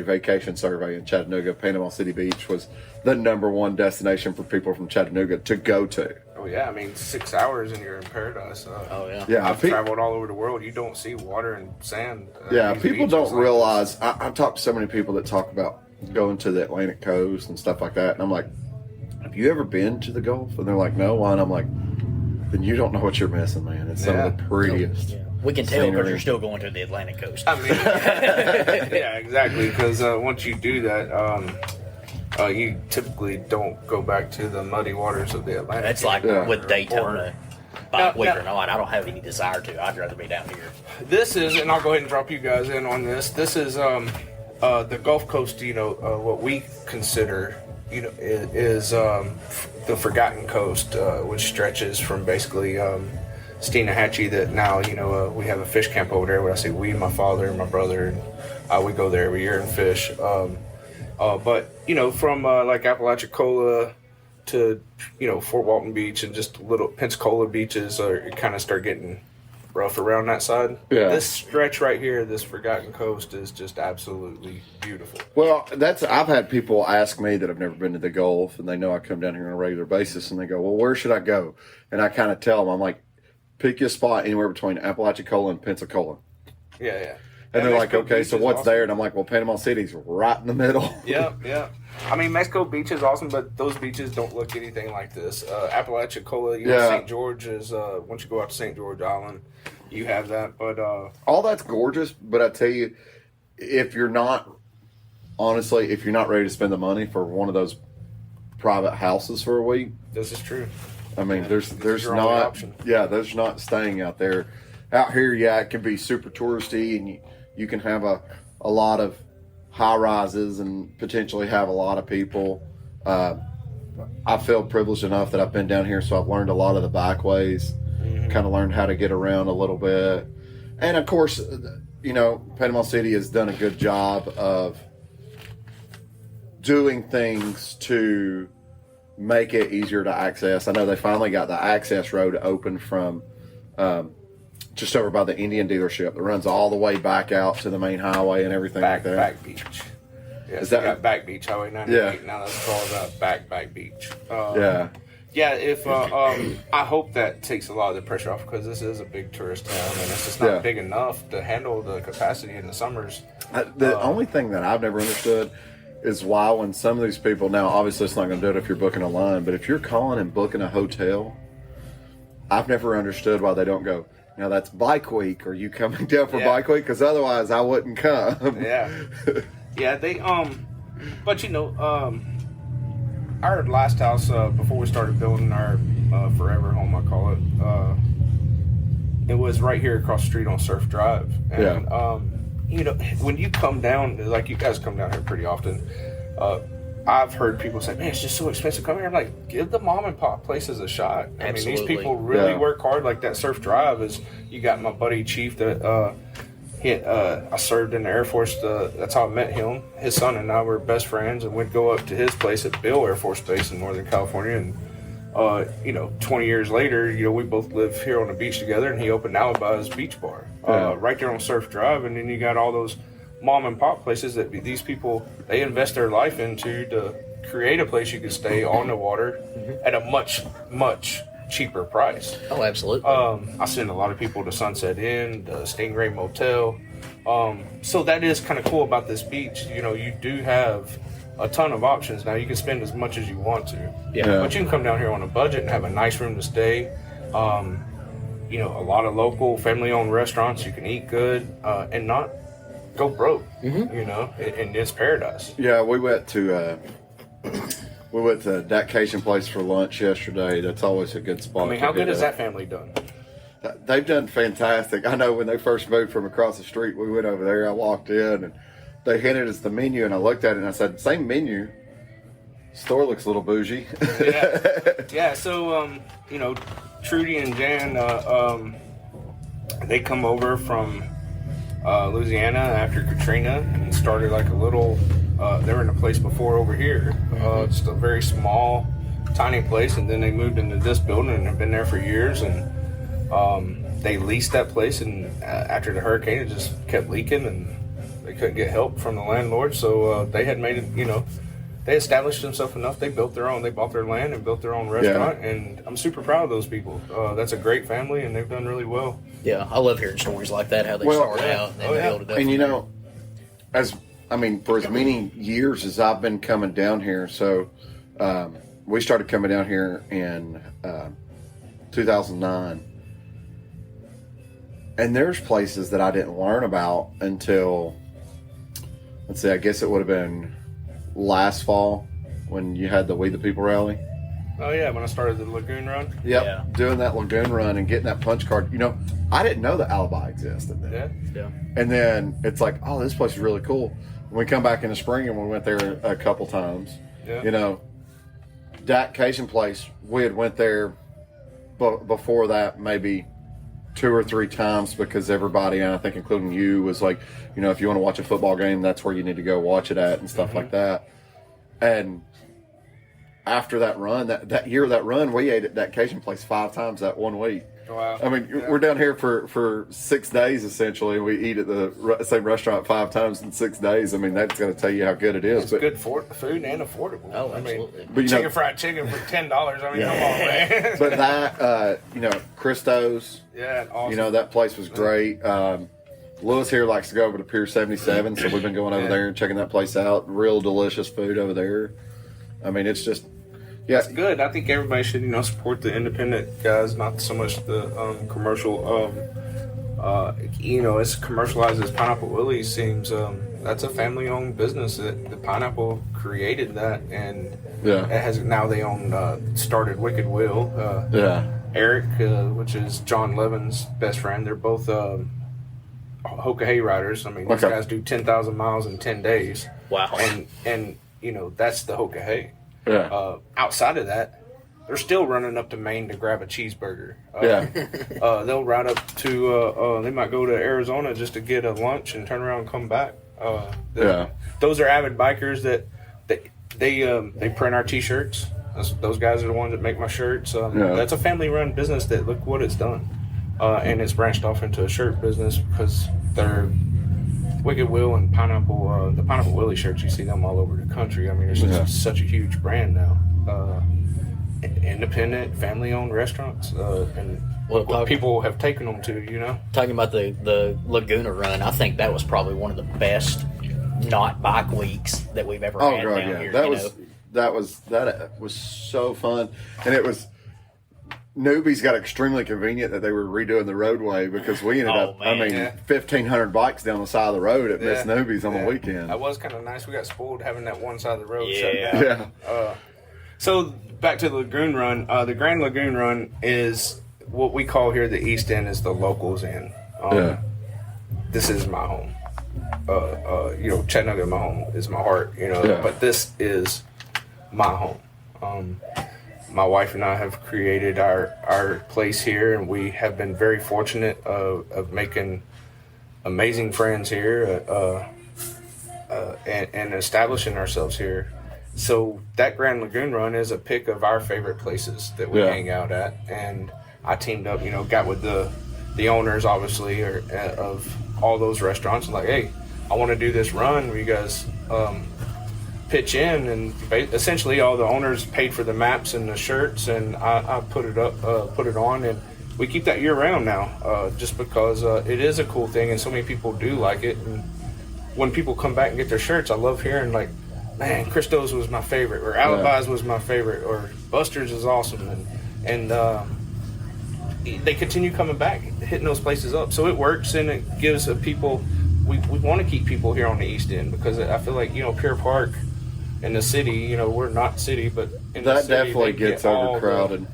vacation survey in Chattanooga, Panama City Beach was the #1 destination for people from Chattanooga to go to. Oh yeah, I mean 6 hours and you're in paradise. Oh yeah. Yeah, I've traveled all over the world. You don't see water and sand. Yeah, these people beaches don't like realize. I talk to so many people that talk about going to the Atlantic coast and stuff like that, and I'm like, have you ever been to the Gulf? And they're like, no. And I'm like, then you don't know what you're missing, man. It's some of the prettiest. Yeah. We can tell scenery. because you're still going to the Atlantic coast. I mean, yeah, exactly. Because once you do that, you typically don't go back to the muddy waters of the Atlantic. It's like with Daytona. Now- Bike week now- or not, I don't have any desire to. I'd rather be down here. This is, and I'll go ahead and drop you guys in on this. This is the Gulf Coast. What we consider, is the Forgotten Coast, which stretches from basically Steenahatchee. That now, we have a fish camp over there. When I say we, my father and my brother, and we go there every year and fish. But from like Apalachicola to Fort Walton Beach and just little Pensacola beaches kind of start getting rough around that side. Yeah. This stretch right here, this Forgotten Coast, is just absolutely beautiful. Well, I've had people ask me that have never been to the Gulf, and they know I come down here on a regular basis, and they go, well, where should I go? And I kind of tell them, I'm like, pick your spot anywhere between Apalachicola and Pensacola. Yeah. And they're like, Mexico okay, Beach so is what's awesome. there? And I'm like, well, Panama City's right in the middle. Yeah. I mean, Mexico Beach is awesome, but those beaches don't look anything like this. Apalachicola, St. George is, once you go out to St. George Island, you have that. But all that's gorgeous, but I tell you, if you're not ready to spend the money for one of those private houses for a week, this is true. I mean, there's your only not, option. there's not staying out there. Out here, it can be super touristy, and you can have a lot of high rises and potentially have a lot of people. I feel privileged enough that I've been down here, so I've learned a lot of the byways, kind of learned how to get around a little bit. And of course, Panama City has done a good job of doing things to make it easier to access. I know they finally got the access road open from just over by the Indian dealership that runs all the way back out to the main highway and everything like that. Back Beach. Yeah, Is so that- you got Back Beach, Highway 98. Yeah. Now that's called Back Beach. Yeah. Yeah, if I hope that takes a lot of the pressure off, because this is a big tourist town and it's just not big enough to handle the capacity in the summers. The only thing that I've never understood is why when some of these people, now obviously it's not going to do it if you're booking online, but if you're calling and booking a hotel, I've never understood why they don't go, now that's bike week, are you coming down for bike week? Because otherwise I wouldn't come. Yeah, they but our last house, before we started building our forever home, I call it, it was right here across the street on Surf Drive. And when you come down, like you guys come down here pretty often, I've heard people say, man, it's just so expensive coming here. I'm like, give the mom and pop places a shot. I mean, these people really work hard. Like that Surf Drive is, you got my buddy Chief that I served in the Air Force. That's how I met him. His son and I were best friends, and we'd go up to his place at Bill Air Force Base in Northern California. And 20 years later, we both live here on the beach together, and he opened Alibi's Beach Bar right there on Surf Drive. And then you got all those mom and pop places that these people, they invest their life into to create a place you can stay on the water at a much, much cheaper price. Oh, absolutely. I send a lot of people to Sunset Inn, the Stingray Motel. So that is kind of cool about this beach. You do have a ton of options. Now you can spend as much as you want to. Yeah. But you can come down here on a budget and have a nice room to stay. A lot of local family-owned restaurants. You can eat good and not go broke. And it's paradise. Yeah, we went to that Cajun place for lunch yesterday. That's always a good spot. I mean, how good has that family done? They've done fantastic. I know when they first moved from across the street, we went over there. I walked in and they handed us the menu, and I looked at it and I said, same menu. Store looks a little bougie. Yeah. So, Trudy and Jan, they come over from Louisiana after Katrina and started like a little, they were in a place before over here. Just a very small tiny place, and then they moved into this building and have been there for years. And they leased that place, and after the hurricane, it just kept leaking, and they couldn't get help from the landlord. So they had made it, they established themselves enough. They built their own. They bought their land and built their own restaurant, and I'm super proud of those people. That's a great family, and they've done really well. Yeah, I love hearing stories like that, how they start out and then build it up. And for as many years as I've been coming down here, so we started coming down here in 2009. And there's places that I didn't learn about until, let's see, I guess it would have been last fall when you had the We the People rally. Oh, yeah, when I started the Lagoon Run. Yep, Yeah. doing that Lagoon Run and getting that punch card. I didn't know that Alibi existed then. Yeah. And then it's like, oh, this place is really cool. When we come back in the spring and we went there a couple times, that Cajun place, we had went there before that maybe 2 or 3 times because everybody, and I think including you, was like, if you want to watch a football game, that's where you need to go watch it at and stuff like that. And after that run, that year of that run, we ate at that Cajun place 5 times that 1 week. Wow. I mean, we're down here for 6 days essentially, and we eat at the same restaurant 5 times in 6 days. I mean, that's going to tell you how good it is. It's good food and affordable. Oh, absolutely. But fried chicken for $10. I mean, come on, man. But that, Christo's. Yeah, awesome. That place was great. Lewis here likes to go over to Pier 77, so we've been going over there and checking that place out. Real delicious food over there. I mean, it's just. Yeah, it's good. I think everybody should, support the independent guys, not so much the commercial. As commercialized as Pineapple Willie's seems, that's a family-owned business. The Pineapple created that, and it has now they own started Wicked Will. Eric, which is John Levin's best friend, they're both Hoka Hay riders. I mean, these guys do 10,000 miles in 10 days. Wow. And that's the Hoka Hay. Yeah. Outside of that, they're still running up to Maine to grab a cheeseburger. They'll ride up to, they might go to Arizona just to get a lunch and turn around and come back. Those are avid bikers that they print our T-shirts. Those guys are the ones that make my shirts. That's a family-run business that look what it's done. And it's branched off into a shirt business because they're Wicked Will and Pineapple, the Pineapple Willie shirts, you see them all over the country. I mean, it's such a huge brand now. Independent, family-owned restaurants, and people have taken them to, Talking about the Laguna Run, I think that was probably one of the best not bike weeks that we've ever had down here. That was so fun, and it was. Newbies got extremely convenient that they were redoing the roadway because we ended up, 1,500 bikes down the side of the road at Miss Newbies on the weekend. That was kind of nice. We got spoiled having that one side of the road shut down. So back to the Lagoon Run. The Grand Lagoon Run is what we call here the East End is the locals end. This is my home. Chattanooga, my home is my heart. But this is my home. My wife and I have created our place here, and we have been very fortunate of making amazing friends here and establishing ourselves here. So that Grand Lagoon Run is a pick of our favorite places that we hang out at, and I teamed up, got with the owners, obviously, of all those restaurants, and like, hey, I want to do this run. Will you guys pitch in? And essentially all the owners paid for the maps and the shirts, and I put it on, and we keep that year round now, just because it is a cool thing and so many people do like it. And when people come back and get their shirts, I love hearing like, man, Christo's was my favorite, or Alibi's was my favorite, or Buster's is awesome, and they continue coming back, hitting those places up. So it works, and it gives people, we want to keep people here on the East End, because I feel like, Pier Park in the city, we're not city, but in the city, definitely gets overcrowded.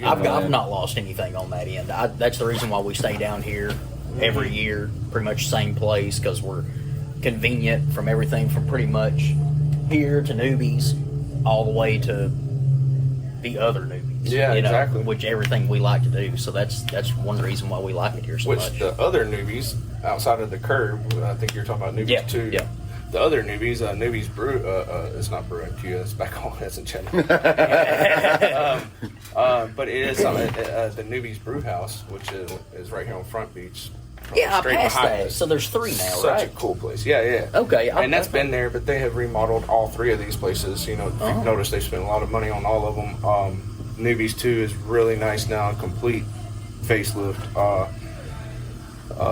I've not lost anything on that end. That's the reason why we stay down here every year, pretty much same place, because we're convenient from everything from pretty much here to Newbies all the way to the other Newbies. Yeah, exactly. Which everything we like to do. So that's one reason why we like it here so much. Which the other Newbies outside of the curb, I think you're talking about Newbies too. Yeah. the other newbies, Newbies Brew, it's not Brewing Q, it's back home, that's in Chattanooga. But it is the Newbies Brew House, which is right here on Front Beach. Yeah, I straight passed behind that. us. So there's 3 now, Such right? a cool place. Yeah. Okay. And that's been there, but they have remodeled all 3 of these places. You know, if you've noticed they spent a lot of money on all of them. Newbies 2 is really nice now, complete facelift.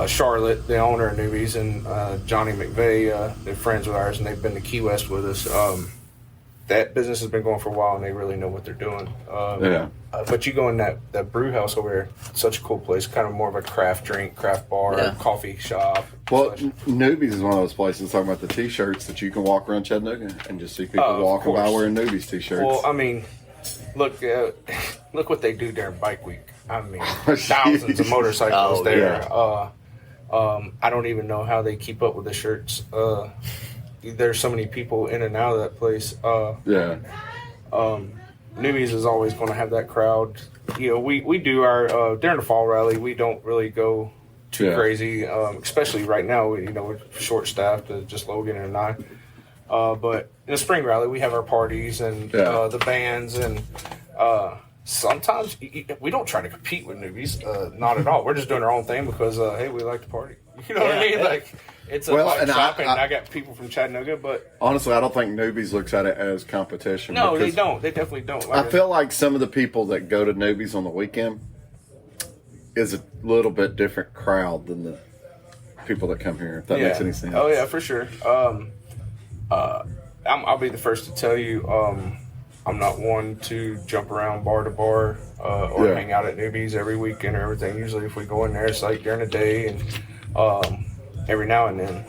Charlotte, the owner of Newbies, and Johnny McVeigh, they're friends with ours, and they've been to Key West with us. That business has been going for a while, and they really know what they're doing. But you go in that brew house over there, such a cool place, kind of more of a craft bar, coffee shop. Well, Newbies is one of those places, talking about the T-shirts, that you can walk around Chattanooga and just see people walking by wearing Newbies T-shirts. Well, I mean, look what they do during Bike Week. I mean, thousands of motorcycles there. Yeah. I don't even know how they keep up with the shirts. There's so many people in and out of that place. Newbies is always going to have that crowd. You know, we do our during the fall rally. We don't really go too crazy, especially right now. We're short staffed, just Logan and I. But in the spring rally, we have our parties and the bands, and sometimes we don't try to compete with Newbies. Not at all. We're just doing our own thing because hey, we like to party. You know what I mean? Like. It's a bike shop, and I got people from Chattanooga, but... Honestly, I don't think Newbies looks at it as competition. No, they don't. They definitely don't. I feel like some of the people that go to Newbies on the weekend is a little bit different crowd than the people that come here, if that makes any sense. Oh, yeah, for sure. I'll be the first to tell you, I'm not one to jump around bar to bar or hang out at Newbies every weekend or everything. Usually if we go in there, it's like during the day, and... every now and then,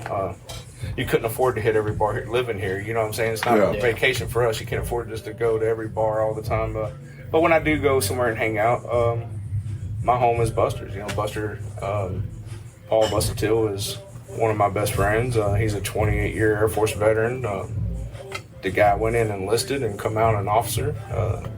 you couldn't afford to hit every bar here, living here. You know what I'm saying? It's not a vacation for us. You can't afford just to go to every bar all the time. But when I do go somewhere and hang out, my home is Buster's. You know, Buster, Paul Bustatil is one of my best friends. He's a 28-year Air Force veteran. The guy went in and enlisted and come out an officer.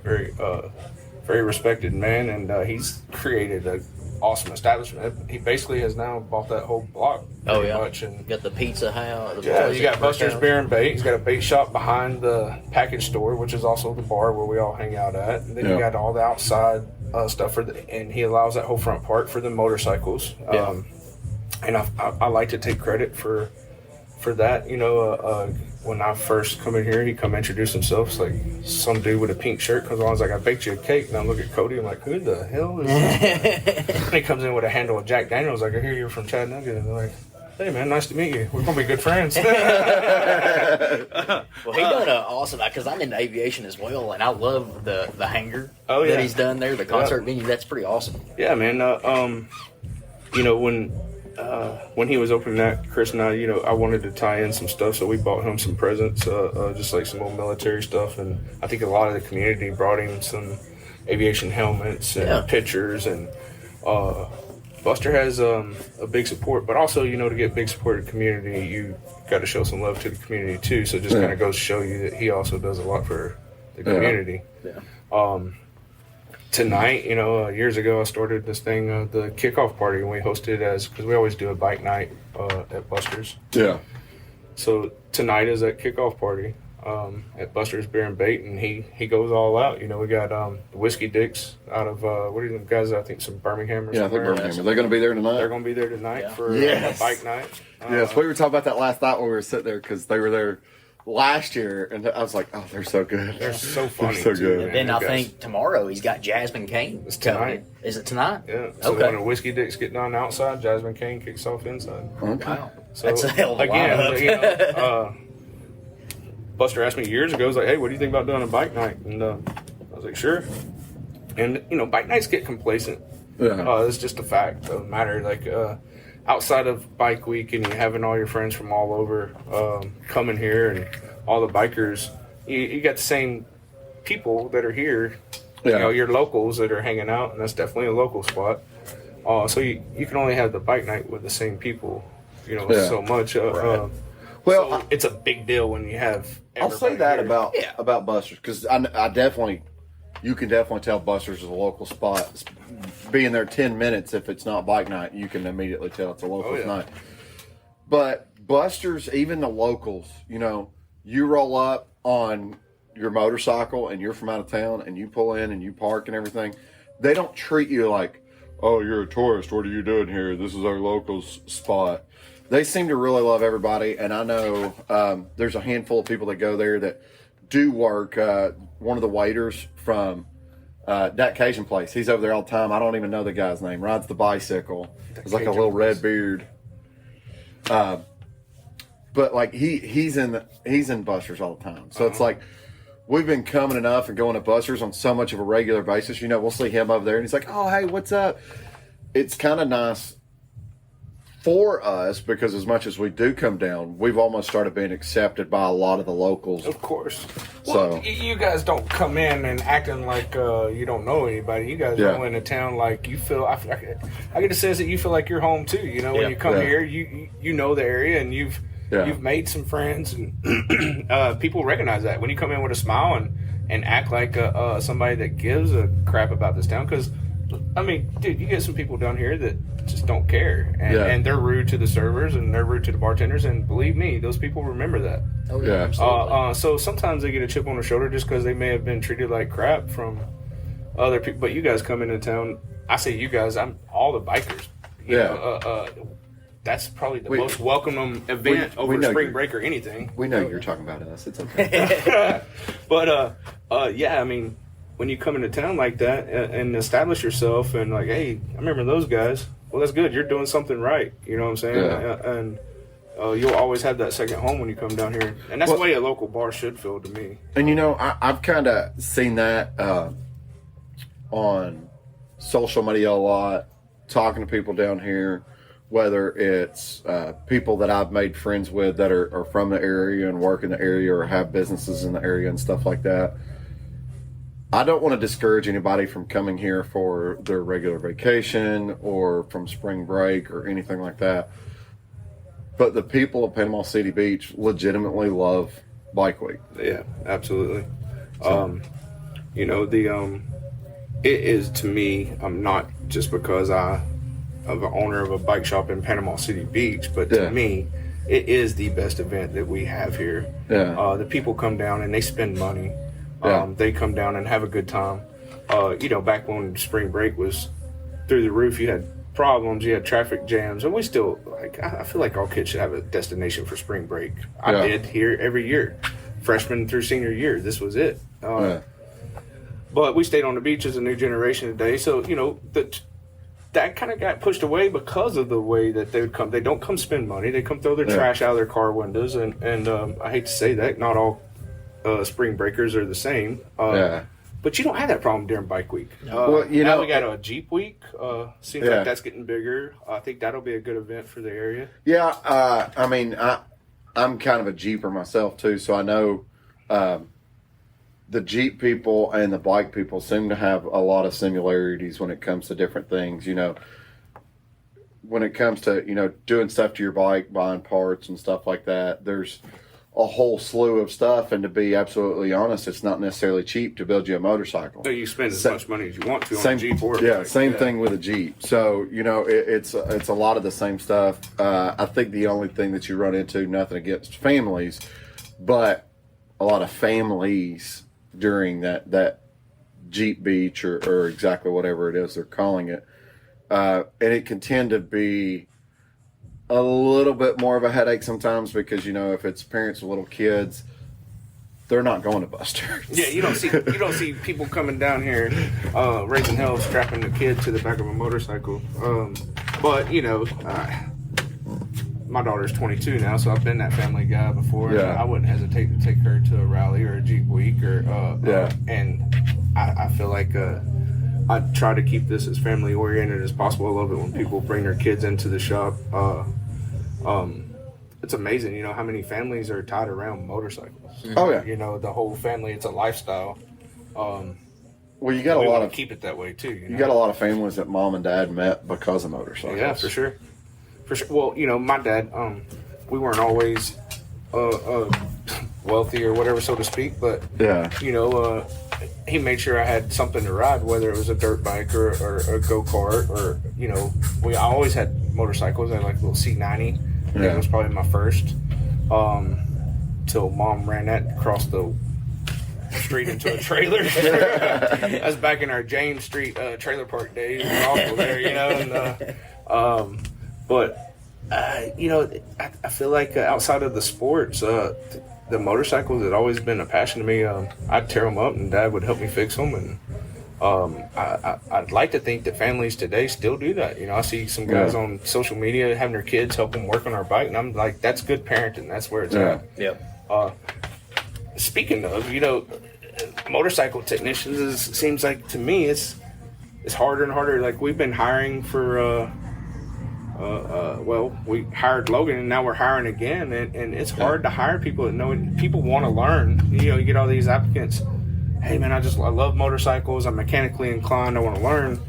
Very respected man, and he's created a awesome establishment. He basically has now bought that whole block pretty much. And got the pizza house. You got Buster's Beer and Bait. He's got a bait shop behind the package store, which is also the bar where we all hang out at. And then you got all the outside stuff and he allows that whole front part for the motorcycles. And I like to take credit for that. You know, when I first come in here, he come introduce himself. It's like some dude with a pink shirt comes on. I was like, I baked you a cake. And I look at Cody. I'm like, who the hell is this? And he comes in with a handle of Jack Daniels. Like, I hear you're from Chattanooga. And they're like, hey, man, nice to meet you. We're going to be good friends. Well, he done awesome, because I'm into aviation as well, and I love the hangar that he's done there, the concert venue. That's pretty awesome. Yeah, man. You know, when he was opening that, Chris and I, you know, I wanted to tie in some stuff, so we bought him some presents, just like some old military stuff, and I think a lot of the community brought him some aviation helmets and pictures, and Buster has a big support, but also, you know, to get big support of the community, you got to show some love to the community too, so it just kind of goes to show you that he also does a lot for the community. Tonight, you know, years ago, I started this thing, the kickoff party, and we hosted because we always do a bike night at Buster's. Yeah. So tonight is that kickoff party at Buster's Beer and Bait, and he goes all out. You know, we got the Whiskey Dicks out of, what are these guys, I think some Birmingham or something. Yeah, they're Birmingham. Are they going to be there tonight? They're going to be there tonight for a bike night. Yes, we were talking about that last night when we were sitting there, because they were there last year, and I was like, oh, they're so good. They're so funny. They're so good. And then I think tomorrow he's got Jasmine Kane. It's tonight. Is it tonight? Yeah. So when the Whiskey Dicks get done outside, Jasmine Kane kicks off inside. Okay. Wow. So, that's a hell of a lineup. You know, Buster asked me years ago, he was like, hey, what do you think about doing a bike night? And I was like, sure. And, you know, bike nights get complacent. Yeah. It's just a fact of the matter. Like, outside of Bike Week and you having all your friends from all over coming here and all the bikers, you got the same people that are here. You know, your locals that are hanging out, and that's definitely a local spot. So you can only have the bike night with the same people, you know, so much. Well, so it's a big deal when you have. I'll say that here. about Buster's, because I definitely, you can definitely tell Buster's is a local spot. Being there 10 minutes, if it's not bike night, you can immediately tell it's a local night. But busters, even the locals, you know, you roll up on your motorcycle and you're from out of town and you pull in and you park and everything, they don't treat you like, oh, you're a tourist. What are you doing here? This is our locals spot. They seem to really love everybody. And I know there's a handful of people that go there that do work. One of the waiters from that Cajun place, he's over there all the time. I don't even know the guy's name. Rides the bicycle. It's like a little red beard. But like he's in Buster's all the time. So it's like we've been coming enough and going to Buster's on so much of a regular basis. You know, we'll see him over there and he's like, oh, hey, what's up? It's kind of nice for us because as much as we do come down, we've almost started being accepted by a lot of the locals. Of course. So well, you guys don't come in and acting like you don't know anybody. You guys roll into town like you feel. I get a sense that you feel like you're home too. You know, when you come here, you know the area and you've made some friends and people recognize that when you come in with a smile and act like somebody that gives a crap about this town. Because I mean, dude, you get some people down here that just don't care, and they're rude to the servers and they're rude to the bartenders, and believe me, those people remember that. Oh yeah, absolutely. So sometimes they get a chip on their shoulder just because they may have been treated like crap from other people. But you guys come into town. I say you guys. I'm all the bikers. You know, that's probably the most welcome event over spring break or anything. We know you're talking about us. It's okay. But yeah, I mean, when you come into town like that and establish yourself and like, hey, I remember those guys. Well, that's good. You're doing something right. You know what I'm saying? Yeah. And you'll always have that second home when you come down here. And that's the way a local bar should feel to me. And, you know, I've kind of seen that on social media a lot, talking to people down here, whether it's people that I've made friends with that are from the area and work in the area or have businesses in the area and stuff like that. I don't want to discourage anybody from coming here for their regular vacation or from spring break or anything like that. But the people of Panama City Beach legitimately love Bike Week. Yeah, absolutely. So, you know, it is to me, I'm not just because I'm an owner of a bike shop in Panama City Beach, but to me, it is the best event that we have here. Yeah. The people come down and they spend money. They come down and have a good time. You know, back when spring break was through the roof, you had problems, you had traffic jams, and we still, like, I feel like all kids should have a destination for spring break. I did here every year, freshman through senior year. This was it. But we stayed on the beach as a new generation today, so, you know, that kind of got pushed away because of the way that they would come. They don't come spend money. They come throw their trash out of their car windows, and I hate to say that, not all spring breakers are the same. But you don't have that problem during Bike Week. Well, you know, we got a Jeep Week. Seems like that's getting bigger. I think that'll be a good event for the area. Yeah, I mean, I'm kind of a Jeeper myself too, so I know the Jeep people and the bike people seem to have a lot of similarities when it comes to different things. You know, when it comes to, you know, doing stuff to your bike, buying parts and stuff like that, there's a whole slew of stuff, and to be absolutely honest, it's not necessarily cheap to build you a motorcycle. So you spend as much money as you want to on a Jeep or a bike. Same thing with a Jeep. So, you know, it's a lot of the same stuff. I think the only thing that you run into, nothing against families, but a lot of families during that Jeep Beach or exactly whatever it is they're calling it, and it can tend to be a little bit more of a headache sometimes because, you know, if it's parents with little kids, they're not going to Buster's. Yeah, you don't see people coming down here raising hell, strapping the kid to the back of a motorcycle. But you know, my daughter's 22 now, so I've been that family guy before. Yeah. I wouldn't hesitate to take her to a rally or a Jeep Week or and I feel like I try to keep this as family oriented as possible. I love it when people bring their kids into the shop. It's amazing, you know, how many families are tied around motorcycles. Oh yeah, you know, the whole family. It's a lifestyle. Well, you got a lot of keep it that way too. You got a lot of families that mom and dad met because of motorcycles. Yeah, for sure. Well, you know, my dad. We weren't always wealthy or whatever, so to speak, but you know, he made sure I had something to ride, whether it was a dirt bike or a go-kart or, you know, I always had motorcycles. I had like a little C90 Yeah. It was probably my first. Till Mom ran that across the street into a trailer. That's back in our James Street trailer park days. We're awful there, you know. But you know, I feel like outside of the sports, the motorcycles had always been a passion to me. I'd tear them up, and Dad would help me fix them, and I'd like to think that families today still do that. You know, I see some guys on social media having their kids help them work on our bike, and I'm like, that's good parenting. That's where it's at. Yeah. Speaking of, you know, motorcycle technicians, seems like to me it's harder and harder. Like, we've been hiring for well, we hired Logan, and now we're hiring again, and it's hard to hire people that know. People want to learn. You know, you get all these applicants. Hey man, I love motorcycles. I'm mechanically inclined. I want to learn.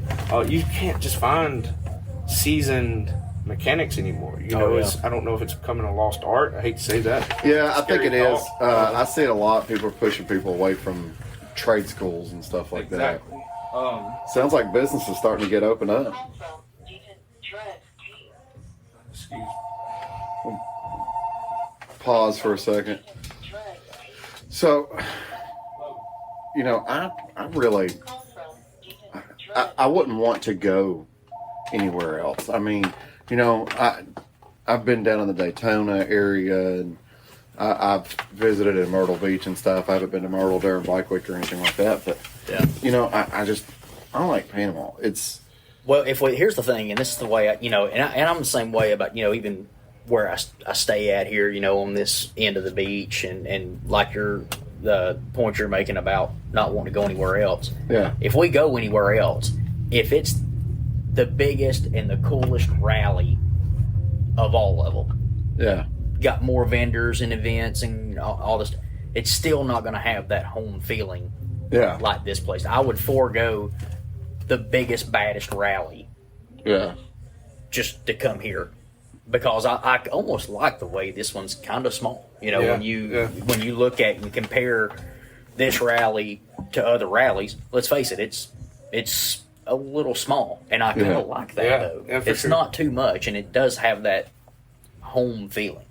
You can't just find seasoned mechanics anymore. You know, I don't know if it's becoming a lost art. I hate to say that. Yeah, I think it is. I see it a lot. People are pushing people away from trade schools and stuff like that. Sounds like business is starting to get opened up. Excuse me. Pause for a second. So, you know, I really, I wouldn't want to go anywhere else. I mean, you know, I've been down in the Daytona area, and I've visited in Myrtle Beach and stuff. I haven't been to Myrtle during Bike Week or anything like that. But you know, I don't like Panama. It's here's the thing, and this is the way and I'm the same way about, you know, even where I stay at here, you know, on this end of the beach, and like the point you're making about not wanting to go anywhere else. Yeah. If we go anywhere else, if it's the biggest and the coolest rally of all of them. Yeah. Got more vendors and events and all this. It's still not going to have that home feeling. Yeah. Like this place. I would forego the biggest, baddest rally. Yeah. Just to come here, because I almost like the way this one's kind of small. You know, when you look at and compare this rally to other rallies, let's face it, it's a little small, and I kind of like that though. Yeah, it's not too much, and it does have that home feeling.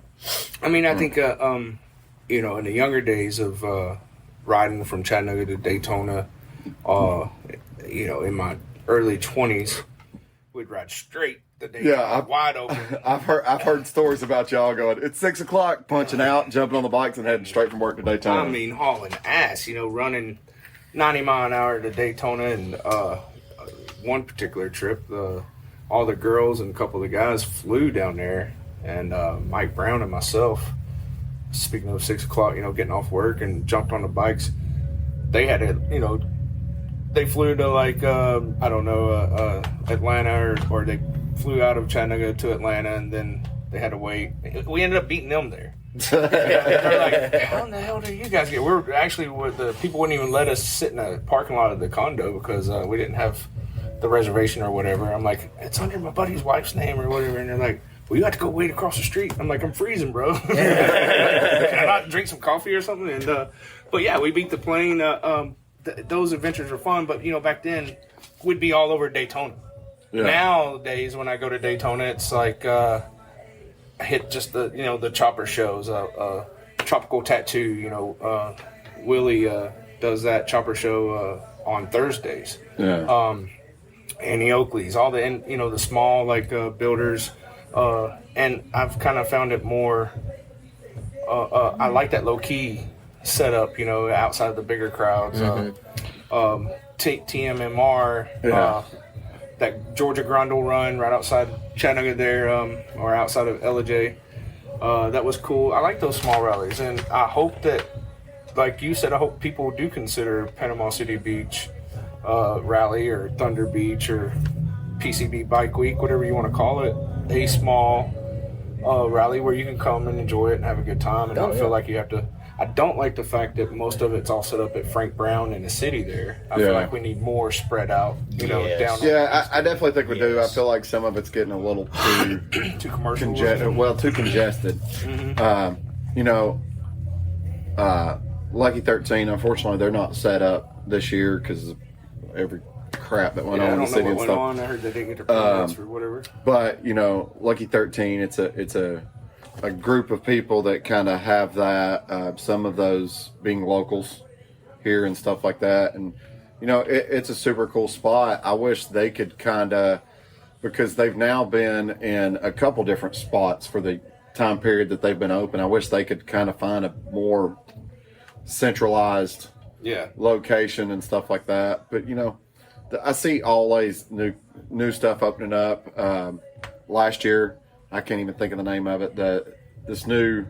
I mean, I think you know, in the younger days of riding from Chattanooga to Daytona, you know, in my early 20s, we'd ride straight the day wide open. I've heard stories about y'all going, it's 6 o'clock, punching out, jumping on the bikes, and heading straight from work to Daytona. I mean, hauling ass, you know, running 90 mile an hour to Daytona. And one particular trip, all the girls and a couple of the guys flew down there, and Mike Brown and myself, speaking of 6 o'clock, you know, getting off work and jumped on the bikes. They had to, you know, they flew to like I don't know, Atlanta, or they flew out of Chattanooga to Atlanta, and then they had to wait. We ended up beating them there. They're like, how in the hell did you guys get? We were actually the people wouldn't even let us sit in the parking lot of the condo because we didn't have the reservation or whatever. I'm like, it's under my buddy's wife's name or whatever, and they're like, well, you have to go wait across the street. I'm like, I'm freezing, bro. Can I not drink some coffee or something? And but yeah, we beat the plane. Those adventures were fun, but you know, back then we'd be all over Daytona. Yeah. Nowadays, when I go to Daytona, it's like I hit just the chopper shows. Tropical Tattoo, you know, Willie does that chopper show on Thursdays. Yeah. Annie Oakley's, all the the small like builders, and I've kind of found it more. I like that low key setup, you know, outside of the bigger crowds. TMMR, that Georgia Grundle run right outside Chattanooga there, or outside of LJ. That was cool. I like those small rallies, and I hope that, like you said, I hope people do consider Panama City Beach rally or Thunder Beach or PCB Bike Week, whatever you want to call it, a small rally where you can come and enjoy it and have a good time and not feel like you have to. I don't like the fact that most of it's all set up at Frank Brown in the city there. I feel like we need more spread out, you know, down. Yeah, I definitely think we do. I feel like some of it's getting a little too commercial. Too congested. You know, Lucky 13, unfortunately, they're not set up this year because every crap that went I on in don't the know city what and went stuff. on. I heard they didn't get their permits or whatever. But Lucky 13, it's a group of people that kind of have that. Some of those being locals here and stuff like that, and it's a super cool spot. I wish they could because they've now been in a couple different spots for the time period that they've been open. I wish they could kind of find a more centralized location and stuff like that. But I see always new stuff opening up. Last year, I can't even think of the name of it. This new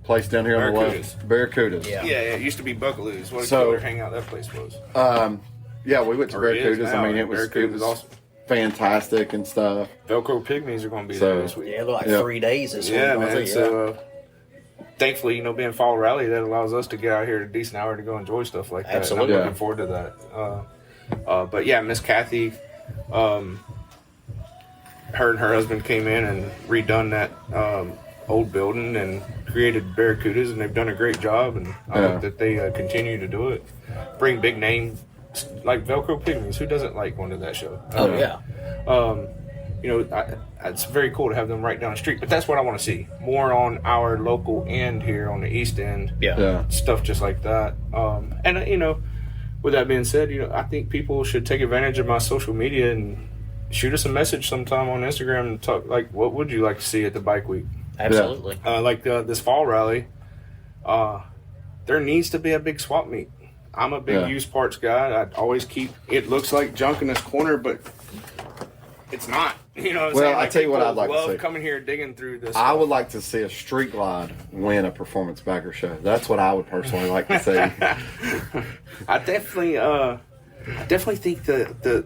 place down here on the left, Barracudas. Yeah. Yeah, it used to be Buckaloo's. What a So- killer hangout that place was. Yeah, we went to Or it is Barracudas. now, I mean, it and was Barracuda's awesome. fantastic and stuff. Velcro Pygmies are going to be So- there this week. Yeah, it looked like Yeah. 3 days this week. Yeah, wasn't man. it? So, thankfully, being fall rally, that allows us to get out here at a decent hour to go enjoy stuff like that. Absolutely. And I'm Yeah. looking forward to that. But yeah, Miss Kathy, her and her husband came in and redone that old building and created Barracudas, and they've done a great job. And I hope that they continue to do it. Bring big names like Velcro Pygmies. Who doesn't like going to that show? Oh, yeah. It's very cool to have them right down the street, but that's what I want to see more on our local end here on the east end. Yeah. Stuff just like that. With that being said, I think people should take advantage of my social media and shoot us a message sometime on Instagram and talk. Like, what would you like to see at the bike week? Absolutely. This fall rally, there needs to be a big swap meet. I'm a big used parts guy. I always keep it looks like junk in this corner, but it's not. You know what I'm Well, saying? I tell you what people I'd like to love see. coming here digging through this. I would like to see a Street Glide win a performance bagger show. That's what I would personally like to see. I definitely think the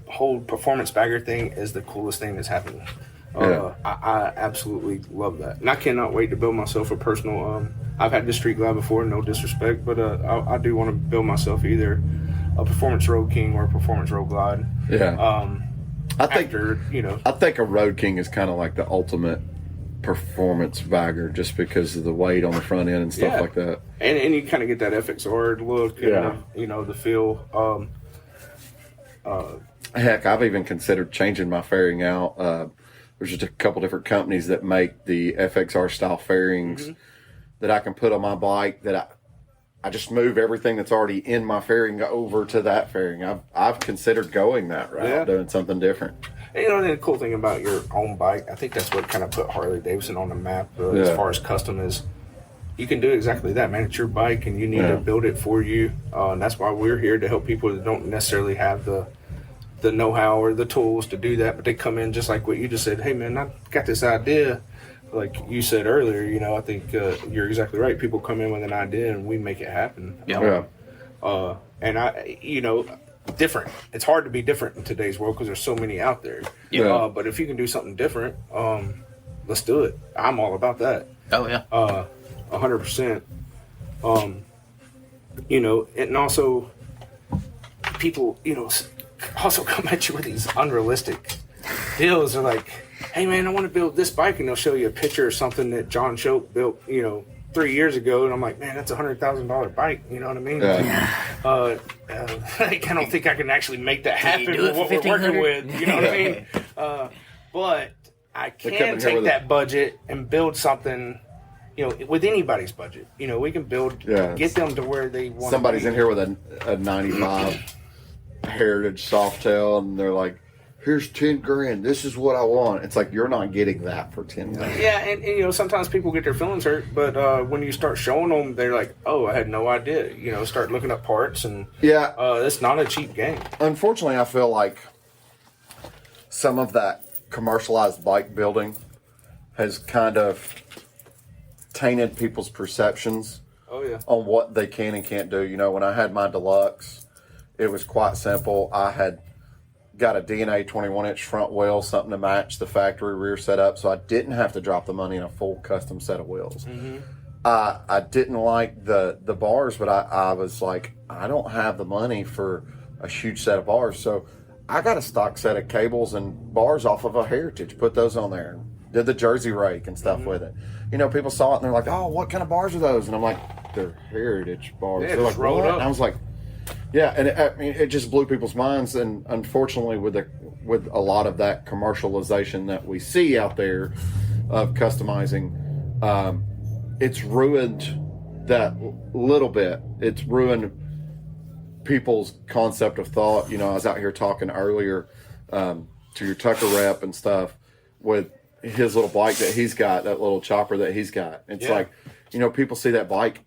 whole performance bagger thing is the coolest thing that's happened. I absolutely love that, and I cannot wait to build myself a personal. I've had the Street Glide before, no disrespect, but I do want to build myself either a Performance Road King or a Performance Road Glide. Yeah. I think After, I think a Road King is kind of like the ultimate performance bagger, just because of the weight on the front end and stuff like that. and you kind of get that FXR look, and the feel. Heck, I've even considered changing my fairing out. There's just a couple different companies that make the FXR style fairings that I can put on my bike that I just move everything that's already in my fairing over to that fairing. I've considered going that route, doing something different. And, the cool thing about your own bike, I think that's what kind of put Harley Davidson on the map as far as custom is. You can do exactly that, man. It's your bike, and you need to build it for you. And that's why we're here to help people that don't necessarily have the know-how or the tools to do that, but they come in just like what you just said. Hey, man, I got this idea. Like you said earlier, I think you're exactly right. People come in with an idea, and we make it happen. And different. It's hard to be different in today's world because there's so many out there. But if you can do something different, let's do it. I'm all about that. Oh, yeah. 100%. And also people, also come at you with these unrealistic deals. They're like, hey man, I want to build this bike, and they'll show you a picture of something that John Choate built, 3 years ago, and I'm like, man, that's $100,000 bike. You know what I mean? I don't think I can actually make that happen with what we're working with. You know what I mean? But I can take that budget and build something. With anybody's budget, we can build, get them to where they want. Somebody's in here with a 95 Heritage Softail, and they're like, here's 10 grand. This is what I want. It's like, you're not getting that for 10 grand. Yeah, and sometimes people get their feelings hurt, but when you start showing them, they're like, oh, I had no idea. Start looking up parts, and it's not a cheap game. Unfortunately, I feel like some of that commercialized bike building has kind of tainted people's perceptions on what they can and can't do. When I had my Deluxe, it was quite simple. I had got a DNA 21-inch front wheel, something to match the factory rear setup, so I didn't have to drop the money in a full custom set of wheels. I didn't like the bars, but I was like, I don't have the money for a huge set of bars, so I got a stock set of cables and bars off of a Heritage, put those on there, and did the Jersey rake and stuff with it. People saw it and they're like, oh, what kind of bars are those? And I'm like, they're Heritage bars. Yeah, they're like, just roll it what? up. And I was like, Yeah, and it just blew people's minds, and unfortunately, with a lot of that commercialization that we see out there of customizing, it's ruined that little bit. It's ruined people's concept of thought. You know, I was out here talking earlier to your Tucker rep and stuff with his little bike that he's got, that little chopper that he's got. It's like, you know, people see that bike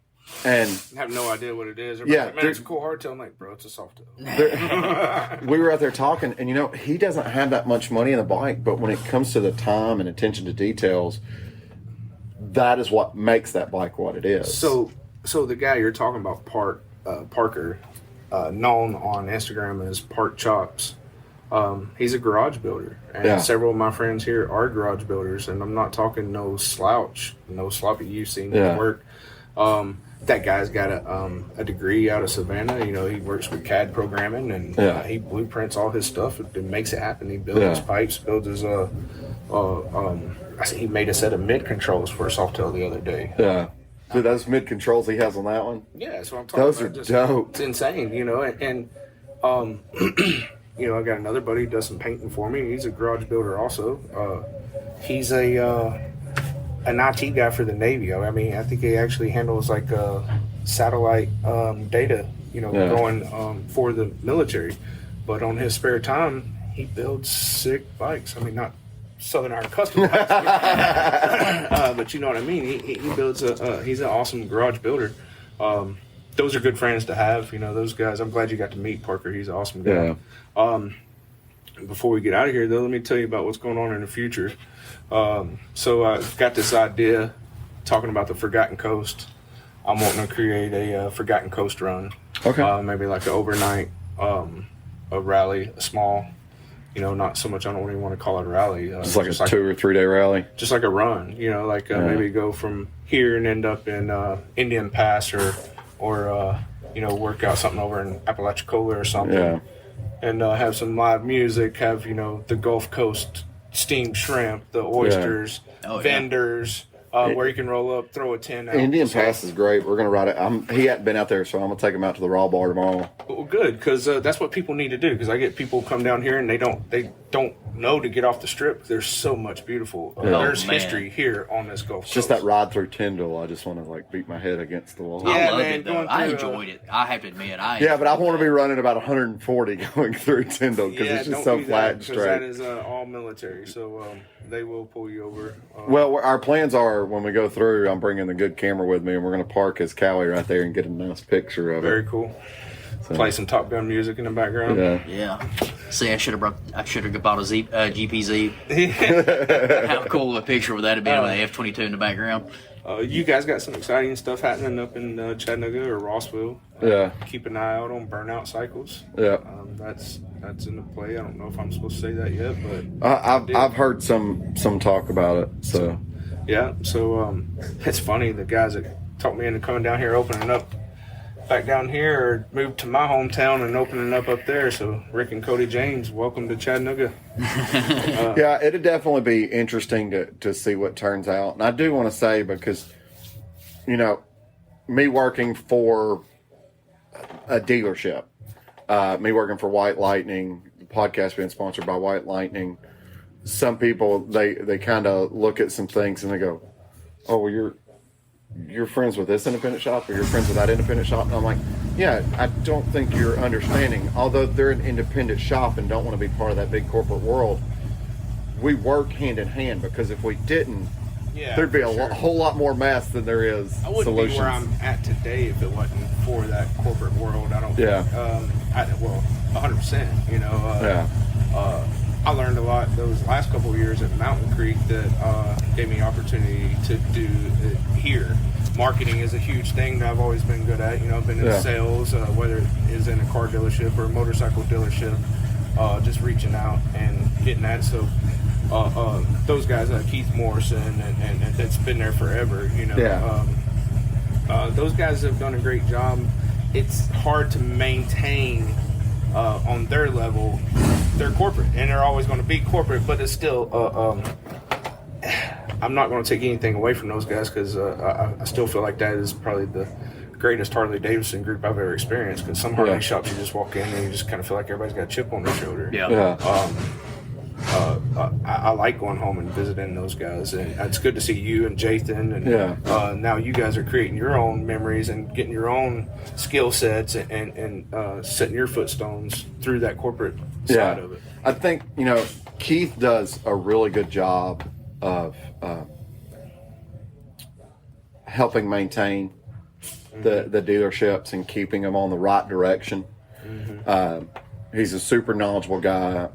and have no idea what it is. Everybody's like, man, it's a cool hardtail. I'm like, bro, it's a soft tail. We were out there talking, and you know, he doesn't have that much money in the bike, but when it comes to the time and attention to details, that is what makes that bike what it is. So the guy you're talking about, Parker, known on Instagram as Park Chops, he's a garage builder, and several of my friends here are garage builders, and I'm not talking no slouch, no sloppy. You've seen his work. That guy's got a degree out of Savannah. You know, he works with CAD programming, and he blueprints all his stuff and makes it happen. He builds his pipes, builds his I see he made a set of mid controls for a Softail the other day. Yeah. Dude, those mid controls he has on that one. Yeah, that's what I'm talking about. Those are dope. It's insane, you know, and you know, I got another buddy who does some painting for me. He's a garage builder also. He's an IT guy for the Navy. I mean, I think he actually handles like satellite data, you know, going for the military. But on his spare time, he builds sick bikes. I mean, not Southern Iron Kustoms bikes, but you know what I mean. He builds he's an awesome garage builder. Those are good friends to have, you know, those guys. I'm glad you got to meet Parker. He's an awesome guy. Before we get out of here, though, let me tell you about what's going on in the future. So I've got this idea talking about the Forgotten Coast. I'm wanting to create a Forgotten Coast run. Okay. Maybe like an overnight a rally, a small, you know, not so much, I don't even want to call it a rally. Just like a 2 or 3 day rally? Just like a run, you know, like maybe go from here and end up in Indian Pass or you know, work out something over in Apalachicola or something. Yeah. And have some live music, have, you know, the Gulf Coast steamed shrimp, the oysters, vendors, where you can roll up, throw a tent out. Indian Pass is great. We're going to ride it. He hadn't been out there, so I'm going to take him out to the Raw Bar tomorrow. Well, good, because that's what people need to do, because I get people come down here and they don't know to get off the strip. There's so much beautiful. There's history here on this Gulf Coast. Just that ride through Tyndall, I just want to like beat my head against the wall. I loved it, though. I enjoyed it. I have to admit, but I want to be running about 140 going through Tyndall because it's just so flat and straight. That is all military, so they will pull you over. Well, our plans are when we go through, I'm bringing the good camera with me, and we're going to park his Cowie right there and get a nice picture of it. Very cool. So, play some Top Gun music in the background. Yeah. See, I should have bought a GPZ. How cool of a picture would that have been with the F-22 in the background? You guys got some exciting stuff happening up in Chattanooga or Rossville. Keep an eye out on burnout cycles. That's in the play. I don't know if I'm supposed to say that yet, but I've heard some talk about it. So it's funny, the guys that talked me into coming down here, opening up back down here, moved to my hometown and opening up there. So Rick and Cody James, welcome to Chattanooga. It'd definitely be interesting to see what turns out. And I do want to say, because, you know, me working for a dealership, me working for White Lightning, the podcast being sponsored by White Lightning, some people, they kind of look at some things and they go, oh, well, you're friends with this independent shop, or you're friends with that independent shop. And I'm like, yeah, I don't think you're understanding. Although they're an independent shop and don't want to be part of that big corporate world, we work hand in hand, because if we didn't, there'd be a whole lot more mess than there is solutions. I wouldn't be where I'm at today if it wasn't for that corporate world. I don't think, 100%, you know. I learned a lot those last couple of years at Mountain Creek that gave me opportunity to do it here. Marketing is a huge thing that I've always been good at. You know, I've been in sales, whether it is in a car dealership or a motorcycle dealership, just reaching out and getting that. So those guys, Keith Morrison, and that's been there forever, you know. Those guys have done a great job. It's hard to maintain on their level. They're corporate, and they're always going to be corporate, but it's still I'm not going to take anything away from those guys, because I still feel like that is probably the greatest Harley Davidson group I've ever experienced. Because some Harley shops, you just walk in and you just kind of feel like everybody's got a chip on their shoulder. I like going home and visiting those guys, and it's good to see you and Jathan, and now you guys are creating your own memories and getting your own skill sets and setting your footstones through that corporate side of it. I think Keith does a really good job of helping maintain the dealerships and keeping them on the right direction. He's a super knowledgeable guy.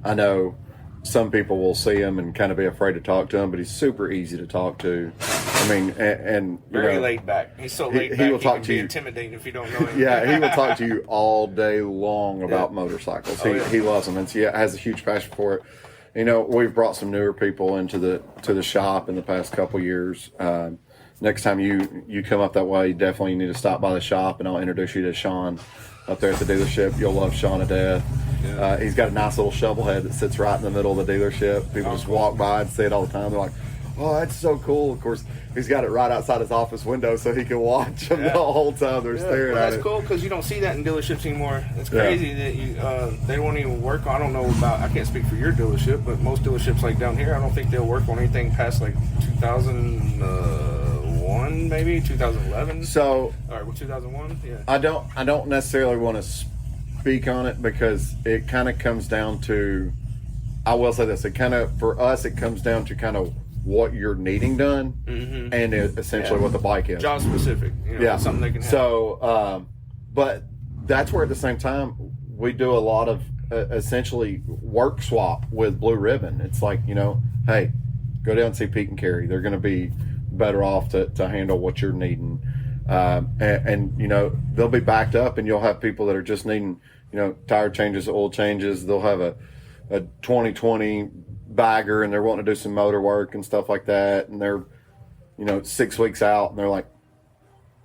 I know some people will see him and kind of be afraid to talk to him, but he's super easy to talk to. I mean, and very laid back. He's so laid back. He will talk to you. Intimidating if you don't know him. He will talk to you all day long about motorcycles. He loves them, and so he has a huge passion for it. We've brought some newer people into the shop in the past couple years. Next time you come up that way, you definitely need to stop by the shop, and I'll introduce you to Sean up there at the dealership. You'll love Sean to death. He's got a nice little shovel head that sits right in the middle of the dealership. People just walk by and see it all the time. They're like, oh, that's so cool. Of course, he's got it right outside his office window so he can watch them the whole time they're staring at it. That's cool because you don't see that in dealerships anymore. It's crazy that they won't even work on. I don't know about, I can't speak for your dealership, but most dealerships like down here, I don't think they'll work on anything past like 2001, maybe 2011. So, all right, well, 2001, I don't necessarily want to speak on it because it kind of comes down to, I will say this, for us, it comes down to kind of what you're needing done and essentially what the bike is. Job specific. Something they can have. So, but that's where at the same time, we do a lot of essentially work swap with Blue Ribbon. It's like, hey, go down and see Pete and Carrie. They're going to be better off to handle what you're needing. And they'll be backed up, and you'll have people that are just needing, tire changes, oil changes. They'll have a 2020 bagger, and they're wanting to do some motor work and stuff like that. And they're, 6 weeks out, and they're like,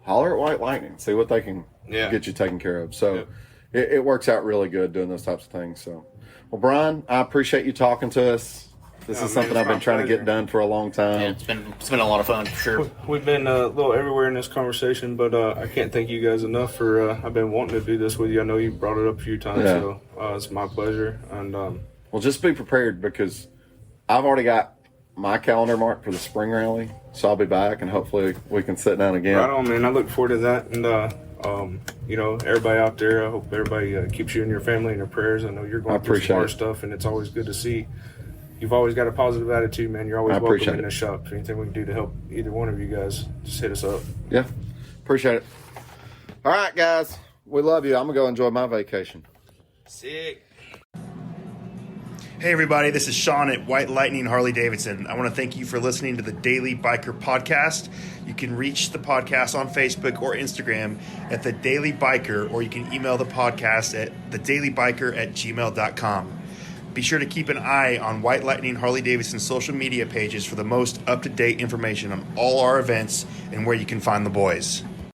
holler at White Lightning, see what they can get you taken care of. So it works out really good doing those types of things. So, well, Bryan, I appreciate you talking to us. This is something I've been trying to get done for a long time. Yeah, it's been a lot of fun for sure. We've been a little everywhere in this conversation, but I can't thank you guys enough for. I've been wanting to do this with you. I know you brought it up a few times, so it's my pleasure. And well, just be prepared because I've already got my calendar marked for the spring rally, so I'll be back and hopefully we can sit down again. Right on, man. I look forward to that, and everybody out there, I hope everybody keeps you and your family in their prayers. I know you're going through some hard stuff, and it's always good to see. You've always got a positive attitude, man. You're always welcome in the shop. Anything we can do to help either one of you guys, just hit us up. Yeah, appreciate it. All right, guys. We love you. I'm going to go enjoy my vacation. SIK. Hey, everybody. This is Sean at White Lightning Harley Davidson. I want to thank you for listening to the Daily Biker Podcast. You can reach the podcast on Facebook or Instagram at The Daily Biker, or you can email the podcast at thedailybiker@gmail.com. Be sure to keep an eye on White Lightning Harley Davidson social media pages for the most up-to-date information on all our events and where you can find the boys.